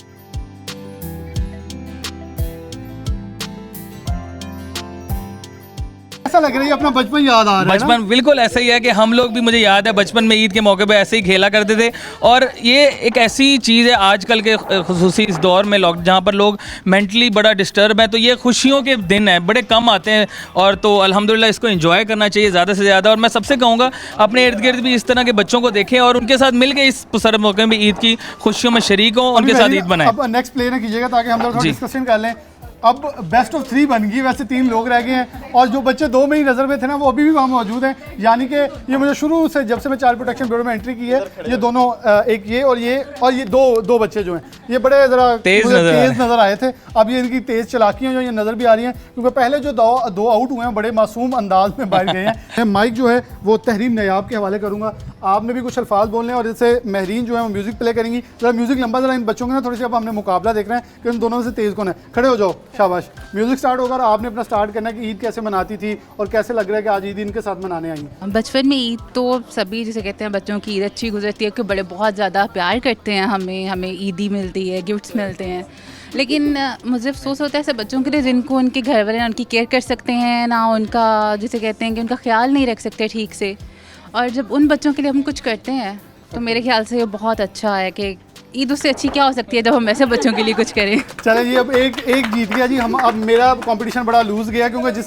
ऐसा लग रहा है अपना बचपन याद आ रहा है। बचपन बिल्कुल ऐसा ही है कि हम लोग भी, मुझे याद है बचपन में ईद के मौके पे ऐसे ही खेला करते थे। और ये एक ऐसी चीज़ है आजकल के खुसूसी इस दौर में जहाँ पर लोग मेंटली बड़ा डिस्टर्ब है, तो ये खुशियों के दिन है, बड़े कम आते हैं और तो अल्हम्दुलिल्लाह इसको एंजॉय करना चाहिए ज़्यादा से ज़्यादा। और मैं सबसे कहूँगा अपने इर्द गिर्द भी इस तरह के बच्चों को देखें और उनके साथ मिल के इस पुरसरत मौके में ईद की खुशियों में शरीक हों, उनके साथ ईद बनाएं। अब नेक्स्ट प्ले ना कीजिएगा ताकि हम थोड़ा डिस्कशन कर लें। अब बेस्ट ऑफ 3 बन गई, वैसे 3 लोग रह गए हैं और जो बच्चे 2 में ही नज़र में थे ना वो अभी भी वहाँ मौजूद हैं। यानी कि ये मुझे शुरू से, जब से मैं चाइल्ड प्रोटेक्शन ब्यूरो में एंट्री की है, ये दोनों, एक ये और ये दो बच्चे जो हैं ये बड़े ज़रा तेज़ नज़र आए थे। अब ये इनकी तेज़ चलाकियाँ जो ये नज़र भी आ रही हैं, क्योंकि पहले जो 2 आउट हुए हैं बड़े मासूम अंदाज में बाहर गए हैं। माइक जो है वो तहरीम नयाब के हवाले करूँगा, आपने भी कुछ अल्फाज बोलने हैं और जैसे महरीन जो है वो म्यूज़िक प्ले करेंगी। ज़रा म्यूज़िक लंबा, ज़रा इन बच्चों के ना थोड़ी सी, अब हमने मुकाबला देख रहे हैं कि इन दोनों में से तेज़ कौन है। खड़े हो जाओ, शाबाश। म्यूजिक स्टार्ट होगा और आपने अपना स्टार्ट करना है कि ईद कैसे मनाती थी और कैसे लग रहा है कि आज ईद इनके साथ मनाने आई हैं? बचपन में ईद तो सभी जिसे कहते हैं बच्चों की ईद अच्छी गुजरती है, क्योंकि बड़े बहुत ज़्यादा प्यार करते हैं, हमें ईदी मिलती है, गिफ्ट्स मिलते हैं। लेकिन मुझे अफसोस होता है ऐसे बच्चों के लिए जिनको उनके घर वाले ना उनकी केयर कर सकते हैं, ना उनका जिसे कहते हैं कि उनका ख्याल नहीं रख सकते ठीक से। और जब उन बच्चों के लिए हम कुछ करते हैं तो मेरे ख्याल से ये बहुत अच्छा है कि ईद उससे अच्छी क्या हो सकती है जब हम ऐसे बच्चों के लिए कुछ करें। चलें जी, अब एक जीत गया जी हम। अब मेरा कंपटीशन बड़ा लूज गया क्योंकि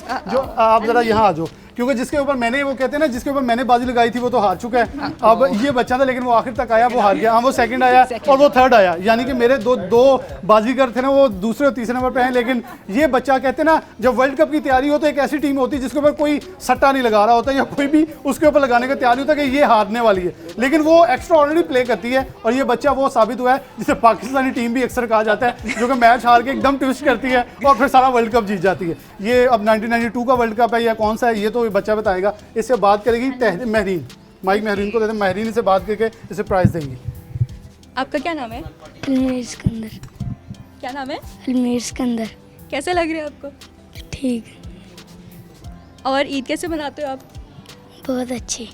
आप ज़रा यहाँ आ जाओ, क्योंकि जिसके ऊपर मैंने वो कहते हैं ना जिसके ऊपर मैंने बाजी लगाई थी वो तो हार चुका है। अब ये बच्चा था लेकिन वो आखिर तक आया, वो हार गया। हाँ, वो सेकंड आया और वो थर्ड आया, यानी कि मेरे दो बाजीगर थे ना वो दूसरे और तीसरे नंबर पे हैं। लेकिन ये बच्चा कहते हैं ना जब वर्ल्ड कप की तैयारी हो तो एक ऐसी टीम होती है जिसके ऊपर कोई सट्टा नहीं लगा रहा होता या कोई भी उसके ऊपर लगाने की तैयारी होता है कि ये हारने वाली है, लेकिन वो एक्स्ट्रा ऑर्डिनरी प्ले करती है। और ये बच्चा वो साबित हुआ है जिसे पाकिस्तानी टीम भी अक्सर कहा जाता है, जो कि मैच हार के एकदम ट्विस्ट करती है और फिर सारा वर्ल्ड कप जीत जाती है। ये अब 1992 का वर्ल्ड कप है या कौन सा है ये तो बच्चा बताएगा। इससे बात करेगी महरीन, माइक महरीन को देते हैं, महरीन से बात करके इसे प्राइज देंगी। आपका क्या नाम है? अलमीर सिकंदर। क्या नाम है? अलमीर सिकंदर। कैसे लग रहा है आपको? ठीक। और ईद कैसे मनाते हो आप? बहुत अच्छी।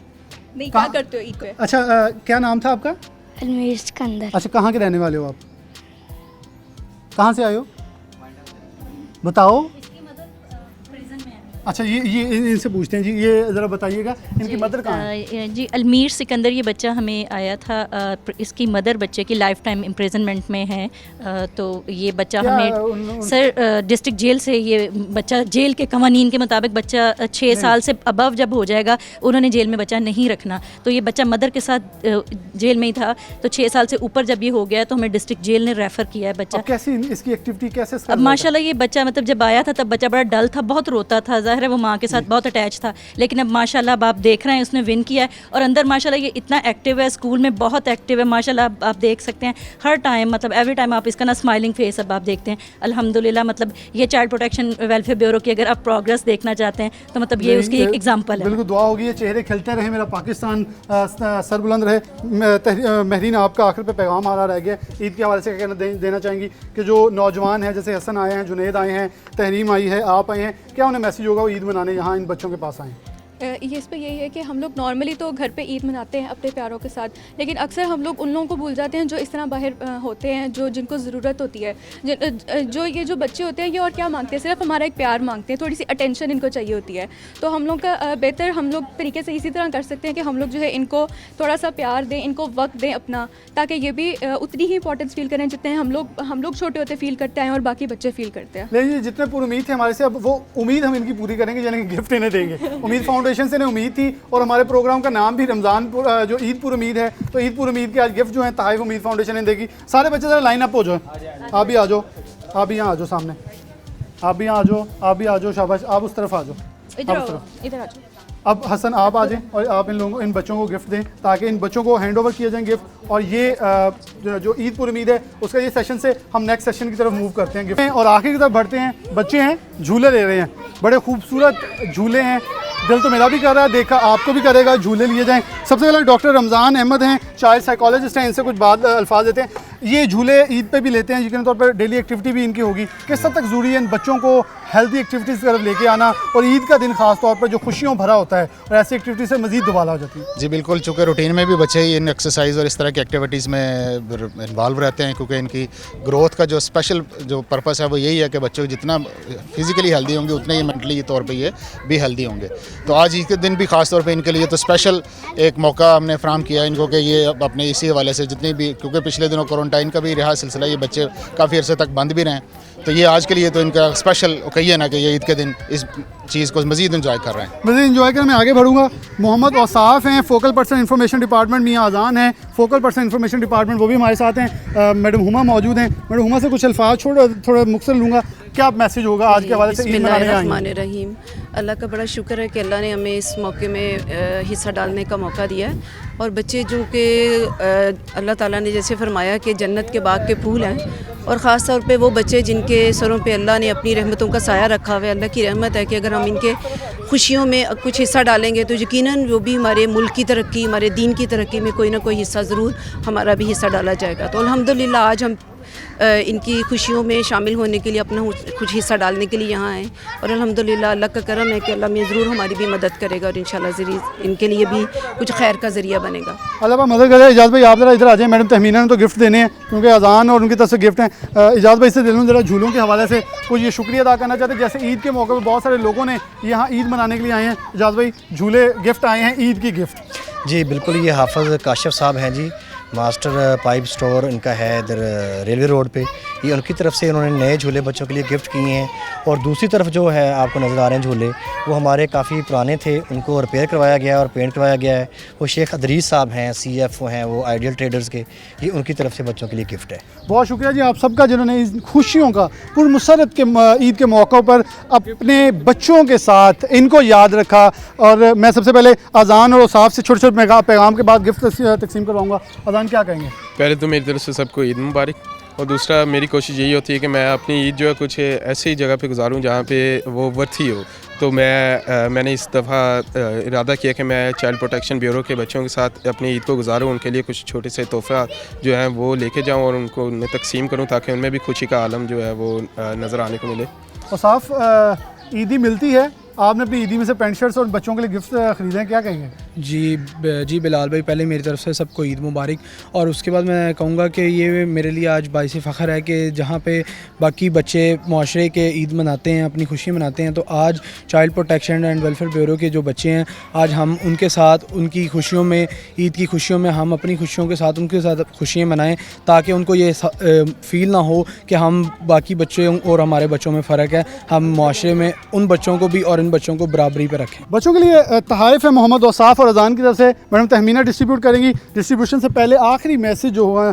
नहीं, क्या करते हो ईद पे? अच्छा, क्या नाम था आपका? अलमीर सिकंदर। अच्छा, कहाँ के रहने वाले हो आप? कहाँ से आए हो बताओ? अच्छा, ये इनसे पूछते हैं जी, ये ज़रा बताइएगा इनकी मदर कहाँ है? जी, अलमीर सिकंदर ये बच्चा हमें आया था। इसकी मदर बच्चे की लाइफ टाइम इम्प्रिजनमेंट में है। तो ये बच्चा हमें सर डिस्ट्रिक्ट जेल से, ये बच्चा जेल के कवानीन के मुताबिक बच्चा 6 साल से अबव जब हो जाएगा उन्होंने जेल में बच्चा नहीं रखना। तो ये बच्चा मदर के साथ जेल में ही था, तो 6 साल से ऊपर जब ये हो गया तो हमें डिस्ट्रिक्ट जेल ने रेफ़र किया है बच्चा। कैसी इसकी एक्टिविटी कैसे? अब माशाल्लाह ये बच्चा मतलब जब आया था तब बच्चा बड़ा डल था, बहुत रोता था, ज़ाहिर है वो माँ के साथ बहुत अटैच था। लेकिन अब माशाल्लाह अब आप देख रहे हैं उसने विन किया है और अंदर माशाल्लाह ये इतना एक्टिव है, स्कूल में बहुत एक्टिव है माशाल्लाह। आप देख सकते हैं हर टाइम, मतलब एवरी टाइम आप इसका ना स्माइलिंग फेस अब आप देखते हैं अल्हम्दुलिल्लाह। मतलब ये चाइल्ड प्रोटेक्शन वेलफेयर ब्यूरो की अगर आप प्रोग्रेस देखना चाहते हैं तो मतलब ये उसकी एक एग्जाम्पल है। बिल्कुल, दुआ होगी ये चेहरे खिलते रहे, मेरा पाकिस्तान सरबुलंद रहे। महरीन, आपका आखिर पे पैगाम आ रहा रह गया, ईद के हवाले से क्या कहना देना चाहेंगी कि जो नौजवान हैं जैसे हसन आए हैं, जुनैद आए हैं, तहरीम आई है, आप आए हैं, क्या उन्हें मैसेज होगा वो ईद मनाने यहाँ इन बच्चों के पास आएँ? ये इस पर यही है कि हम लोग नॉर्मली तो घर पे ईद मनाते हैं अपने प्यारों के साथ, लेकिन अक्सर हम लोग उन लोगों को भूल जाते हैं जो इस तरह बाहर होते हैं, जो जिनको ज़रूरत होती है। जो ये जो बच्चे होते हैं ये और क्या मांगते हैं, सिर्फ हमारा एक प्यार मांगते हैं, थोड़ी सी अटेंशन इनको चाहिए होती है। तो हम लोग का बेहतर हम लोग तरीके से इसी तरह कर सकते हैं कि हम लोग जो है इनको थोड़ा सा प्यार दें, इनको वक्त दें अपना, ताकि ये भी उतनी ही इंपॉर्टेंस फील करें जितने हम लोग छोटे होते फील करते हैं और बाकी बच्चे फील करते हैं। लेकिन जितने पूरी उम्मीद थे हमारे से, अब वो उम्मीद हम इनकी पूरी करेंगे, यानी कि गिफ्ट इन्हें देंगे। उम्मीद फाउंडेशन से इन्हें उम्मीद थी और हमारे प्रोग्राम का नाम भी रमज़ान जो ईद पुर उम्मीद है, तो ईद पुर उम्मीद के आज गिफ्ट जो है तहफ़ उम्मीद फाउंडेशन ने देगी। सारे बच्चे ज़रा लाइन अप हो जाओ, आप भी आ जाओ, आप भी यहाँ आ जाओ सामने, आप भी यहाँ आ जाओ, आप भी आ जाओ, शाबाश, आप उस तरफ आ जाओ, इधर आ जाओ। अब हसन आप आ जाएं और आप इन बच्चों को गिफ्ट दें ताकि इन बच्चों को हैंड ओवर किया जाए गिफ्ट। और ये जो ईद पुर उम्मीद है उसका ये सेशन से हम नेक्स्ट सेशन की तरफ मूव करते हैं गिफ्ट और आखिर की तरफ बढ़ते हैं। बच्चे हैं, झूले ले रहे हैं, बड़े खूबसूरत झूले हैं, दिल तो मेरा भी कर रहा है, देखा आपको भी करेगा, झूले लिए जाएं। सबसे पहले डॉक्टर रमज़ान अहमद हैं, चाइल्ड साइकोलॉजिस्ट हैं, इनसे कुछ बात अल्फाज देते हैं। ये झूले ईद पे भी लेते हैं, यकीन तौर पर डेली एक्टिविटी भी इनकी होगी, किस हद तक ज़रूरी है इन बच्चों को हेल्दी एक्टिविटीज़ की तरफ लेके आना और ईद का दिन खास तौर पर जो खुशियों भरा होता है और ऐसी एक्टिविटी से मज़ीद दुबाला हो जाती है? जी बिल्कुल, चूँकि रूटीन में भी बच्चे इन एक्सरसाइज और इस तरह की एक्टिविटीज़ में इन्वॉल्व रहते हैं, क्योंकि इनकी ग्रोथ का जो स्पेशल जो पर्पस है वो यही है कि बच्चों जितना फिज़िकली हेल्दी होंगे उतने ही मेंटली तौर पर ये भी हेल्दी होंगे। तो आज ईद के दिन भी ख़ास तौर पे इनके लिए तो स्पेशल एक मौका हमने फ्राहम किया इनको कि ये अपने इसी हवाले से जितनी भी, क्योंकि पिछले दिनों क्वारंटाइन का भी रहा सिलसिला, ये बच्चे काफ़ी अरसे तक बंद भी रहें, तो ये आज के लिए तो इनका स्पेशल ओकेजन है कि ये ईद के दिन इस चीज़ को मज़ीद इंजॉय कर रहे हैं। मज़ीद इंजॉय कर मैं आगे बढ़ूँगा। मोहम्मद औसाफ हैं, फोकल पर्सन इंफॉर्मेशन डिपार्टमेंट, मियाँ आज़ान हैं, फोकल पर्सन इंफॉर्मेशन डिपार्टमेंट, वो भी हमारे साथ हैं। मैडम हुमा मौजूद हैं, मैडम हुमा से कुछ अल्फाज थोड़ा मुख्तसर लूँगा, क्या मैसेज होगा आज के हवाले से? बिस्मिल्लाहिर्रहमानिर्रहीम। अल्लाह का बड़ा शुक्र है कि अल्लाह ने हमें इस मौके में हिस्सा डालने का मौका दिया है और बच्चे जो कि अल्लाह ताला ने जैसे फरमाया कि जन्नत के बाग के फूल हैं और ख़ास तौर पे वो बच्चे जिनके सरों पे अल्लाह ने अपनी रहमतों का साया रखा हुआ है। अल्लाह की रहमत है कि अगर हम इनके खुशियों में कुछ हिस्सा डालेंगे तो यकीनन वो भी हमारे मुल्क की तरक्की, हमारे दीन की तरक्की में कोई ना कोई हिस्सा ज़रूर हमारा भी हिस्सा डाला जाएगा। तो अल्हम्दुलिल्लाह आज हम इनकी खुशियों में शामिल होने के लिए, अपना कुछ हिस्सा डालने के लिए यहाँ आए। और अल्हम्दुलिल्लाह अल्लाह का करम है कि अल्लाह में ज़रूर हमारी भी मदद करेगा और इंशाल्लाह ज़रूर इनके लिए भी कुछ खैर का ज़रिया बनेगा। अल्लाह पाक मदद करे। इजाज़ भाई आप ज़रा इधर आ जाएँ, मैडम तहमीना ने तो गिफ्ट देने हैं क्योंकि अजान और उनकी तरफ से गिफ्ट हैं। इजाज़ भाई से दिल में ज़रा झूलों के हवाले से कुछ ये शुक्रिया अदा करना चाहते हैं। जैसे ईद के मौके पर बहुत सारे लोगों ने यहाँ ईद मनाने के लिए आए हैं, इजाज़ भाई झूले गिफ्ट आए हैं, ईद की गिफ्ट। जी बिल्कुल, ये हाफ़िज़ काशिफ साहब हैं जी, मास्टर पाइप स्टोर इनका है इधर रेलवे रोड पे। ये उनकी तरफ से उन्होंने नए झूले बच्चों के लिए गिफ्ट किए हैं। और दूसरी तरफ जो है आपको नज़र आ रहे हैं झूले, वो हमारे काफ़ी पुराने थे, उनको रिपेयर करवाया गया है और पेंट करवाया गया है। वो शेख अदरीस साहब हैं, CFO हैं वो आइडियल ट्रेडर्स के, ये उनकी तरफ से बच्चों के लिए गिफ्ट है। बहुत शुक्रिया जी आप सबका जिन्होंने इस खुशियों का पुरमसरत के ईद के मौक़ों पर अपने बच्चों के साथ इनको याद रखा। और मैं सबसे पहले अजान और औसाफ से छोटे छोटे पैगाम के बाद गिफ्ट तकसीम करवाऊँगा। अजान क्या कहेंगे? पहले तो मेरी तरफ से सबको ईद मुबारक, और दूसरा मेरी कोशिश यही होती है कि मैं अपनी ईद जो है कुछ ऐसी जगह पे गुजारूं जहाँ पे वो वर्थी हो। तो मैंने इस दफ़ा इरादा किया कि मैं चाइल्ड प्रोटेक्शन ब्यूरो के बच्चों के साथ अपनी ईद को गुजारूं, उनके लिए कुछ छोटे से तोहफ़ा जो हैं वो लेके जाऊं और उनको उनमें तकसीम करूं ताकि उनमें भी खुशी का आलम जो है वो नज़र आने को मिले। औसाफ ईदी मिलती है, आपने अपनी ईदी में से पैंट शर्ट्स और बच्चों के लिए गिफ्ट ख़रीदे हैं, क्या कहेंगे? जी बिलाल भाई, पहले मेरी तरफ से सबको ईद मुबारक। और उसके बाद मैं कहूँगा कि ये मेरे लिए आज बाइस फ़ख्र है कि जहाँ पे बाकी बच्चे माशरे के ईद मनाते हैं, अपनी खुशी मनाते हैं, तो आज child protection and welfare bureau के जो बच्चे हैं, आज हम उनके साथ उनकी खुशियों में, ईद की खुशियों में हम अपनी खुशियों के साथ उनके साथ खुशियाँ मनाएँ, ताकि उनको ये फ़ील ना हो कि हम बाकी बच्चों और हमारे बच्चों में फ़र्क है। हम माशरे में उन बच्चों को भी और इन बच्चों को बराबरी पर रखें। बच्चों के लिए तहाइफ है मोहम्मद औसाफ और अजान की तरफ से, मैडम तहमीना डिस्ट्रीब्यूट करेंगी। डिस्ट्रीब्यूशन से पहले आखिरी मैसेज जो हुआ,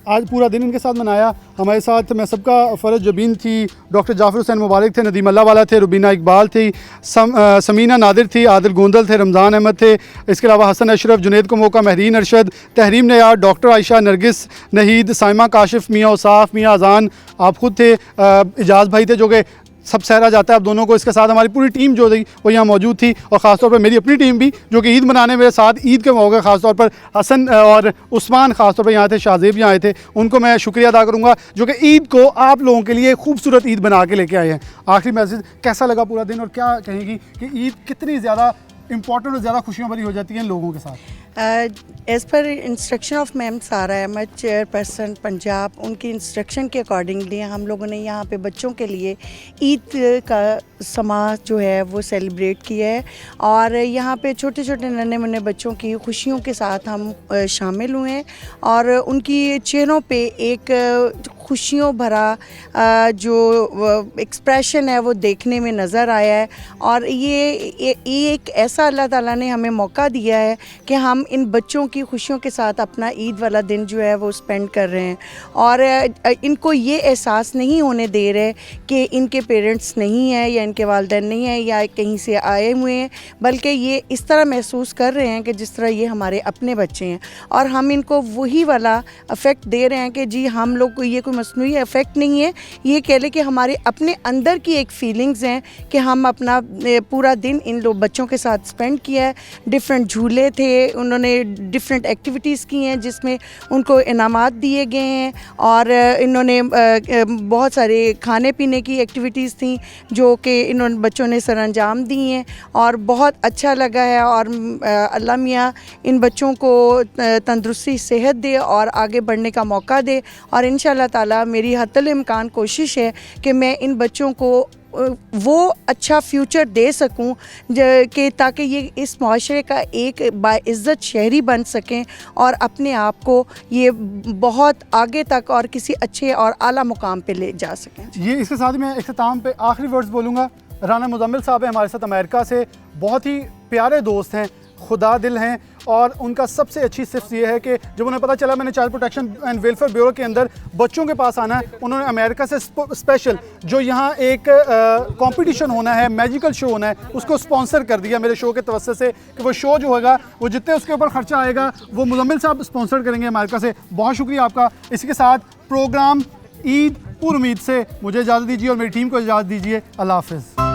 आज पूरा दिन इनके साथ मनाया। हमारे साथ मैं सबका फ़रज जबीन थी, डॉक्टर जाफ़र हुसैन मुबारक थे, नदीम अल्लाह वाला थे, रुबीना इकबाल थी, समीना नादिर थी, आदिल गोंदल थे, रमज़ान अहमद थे, इसके अलावा हसन अशरफ, जुनेद को मौका, महरीन अरशद, तहरीम नयार, डॉक्टर आयशा, नरगिस नहीद, साइमा काशिफ, मियाँ औसाफ, मियाँ अजान, आप ख़ुद थे, इजाज़ भाई थे जो कि सब सहरा जाता है आप दोनों को। इसके साथ हमारी पूरी टीम जो थी वो यहाँ मौजूद थी, और ख़ासतौर पर मेरी अपनी टीम भी जो कि ईद मनाने मेरे साथ ईद के मौके ख़ासतौर पर हसन और उस्मान ख़ासतौर पर यहाँ थे, शाहजेब यहाँ आए थे, उनको मैं शुक्रिया अदा करूँगा जो कि ईद को आप लोगों के लिए खूबसूरत ईद बना के लेके आए हैं। आखिरी मैसेज, कैसा लगा पूरा दिन और क्या कहेंगी कि ईद कितनी ज़्यादा इंपॉर्टेंट और ज़्यादा खुशियाँ भरी हो जाती हैं लोगों के साथ? As per instruction of ma'am सारा अहमद, चेयरपर्सन पंजाब, उनकी इंस्ट्रक्शन के अकॉर्डिंगली हम लोगों ने यहाँ पे बच्चों के लिए ईद का समाज जो है वो सेलिब्रेट किया है। और यहाँ पे छोटे छोटे नन्हे मुन्ने बच्चों की खुशियों के साथ हम शामिल हुए हैं और उनकी चेहरों पे एक खुशियों भरा जो एक्सप्रेशन है वो देखने में नज़र आया है। और ये एक ऐसा अल्लाह ताला ने हमें मौका दिया है कि हम इन बच्चों की खुशियों के साथ अपना ईद वाला दिन जो है वो स्पेंड कर रहे हैं, और इनको ये एहसास नहीं होने दे रहे कि इनके पेरेंट्स नहीं हैं या इनके वालिदैन नहीं हैं या कहीं से आए हुए हैं, बल्कि ये इस तरह महसूस कर रहे हैं कि जिस तरह ये हमारे अपने बच्चे हैं। और हम इनको वही वाला अफेक्ट दे रहे हैं कि जी हम लोग को ये कोई मसनूई इफ़ेक्ट नहीं है, ये कह लें कि हमारे अपने अंदर की एक फीलिंग्स हैं कि हम अपना पूरा दिन इन लोग बच्चों के साथ स्पेंड किया है। डिफरेंट झूले थे, उन्होंने डिफरेंट एक्टिविटीज़ की हैं जिसमें उनको इनामात दिए गए हैं, और इन्होंने बहुत सारे खाने पीने की एक्टिविटीज़ थी जो कि इन्होंने बच्चों ने सरअंजाम दी हैं और बहुत अच्छा लगा है। और अल्लाह मियाँ इन बच्चों को तंदुरुस्ती, सेहत दे और आगे बढ़ने का मौका दे। और इंशाअल्लाह ताला मेरी हत्तल इम्कान कोशिश है कि मैं इन बच्चों को वो अच्छा फ्यूचर दे सकूं कि ताकि ये इस माशरे का एक बाइज़्ज़त शहरी बन सकें और अपने आप को ये बहुत आगे तक और किसी अच्छे और आला मुकाम पे ले जा सकें। ये इसके साथ मैं इख्तिताम पे आखिरी वर्ड्स बोलूँगा। राना मुज़म्मिल साहब हैं हमारे साथ अमेरिका से, बहुत ही प्यारे दोस्त हैं, खुदा दिल हैं, और उनका सबसे अच्छी सिर्फ ये है कि जब उन्हें पता चला मैंने child protection and welfare bureau के अंदर बच्चों के पास आना है, उन्होंने अमेरिका से स्पेशल जो यहाँ एक कंपटीशन होना है, मैजिकल शो होना है, उसको स्पॉन्सर कर दिया मेरे शो के तवस्सुस से कि वो शो जो होगा वो जितने उसके ऊपर ख़र्चा आएगा वो मुज़म्मिल साहब स्पॉन्सर करेंगे अमेरिका से। बहुत शुक्रिया आपका। इसी के साथ प्रोग्राम ईद पुर उम्मीद से मुझे इजाज़त दीजिए और मेरी टीम को इजाज़त दीजिए। अल्लाह हाफ़िज़।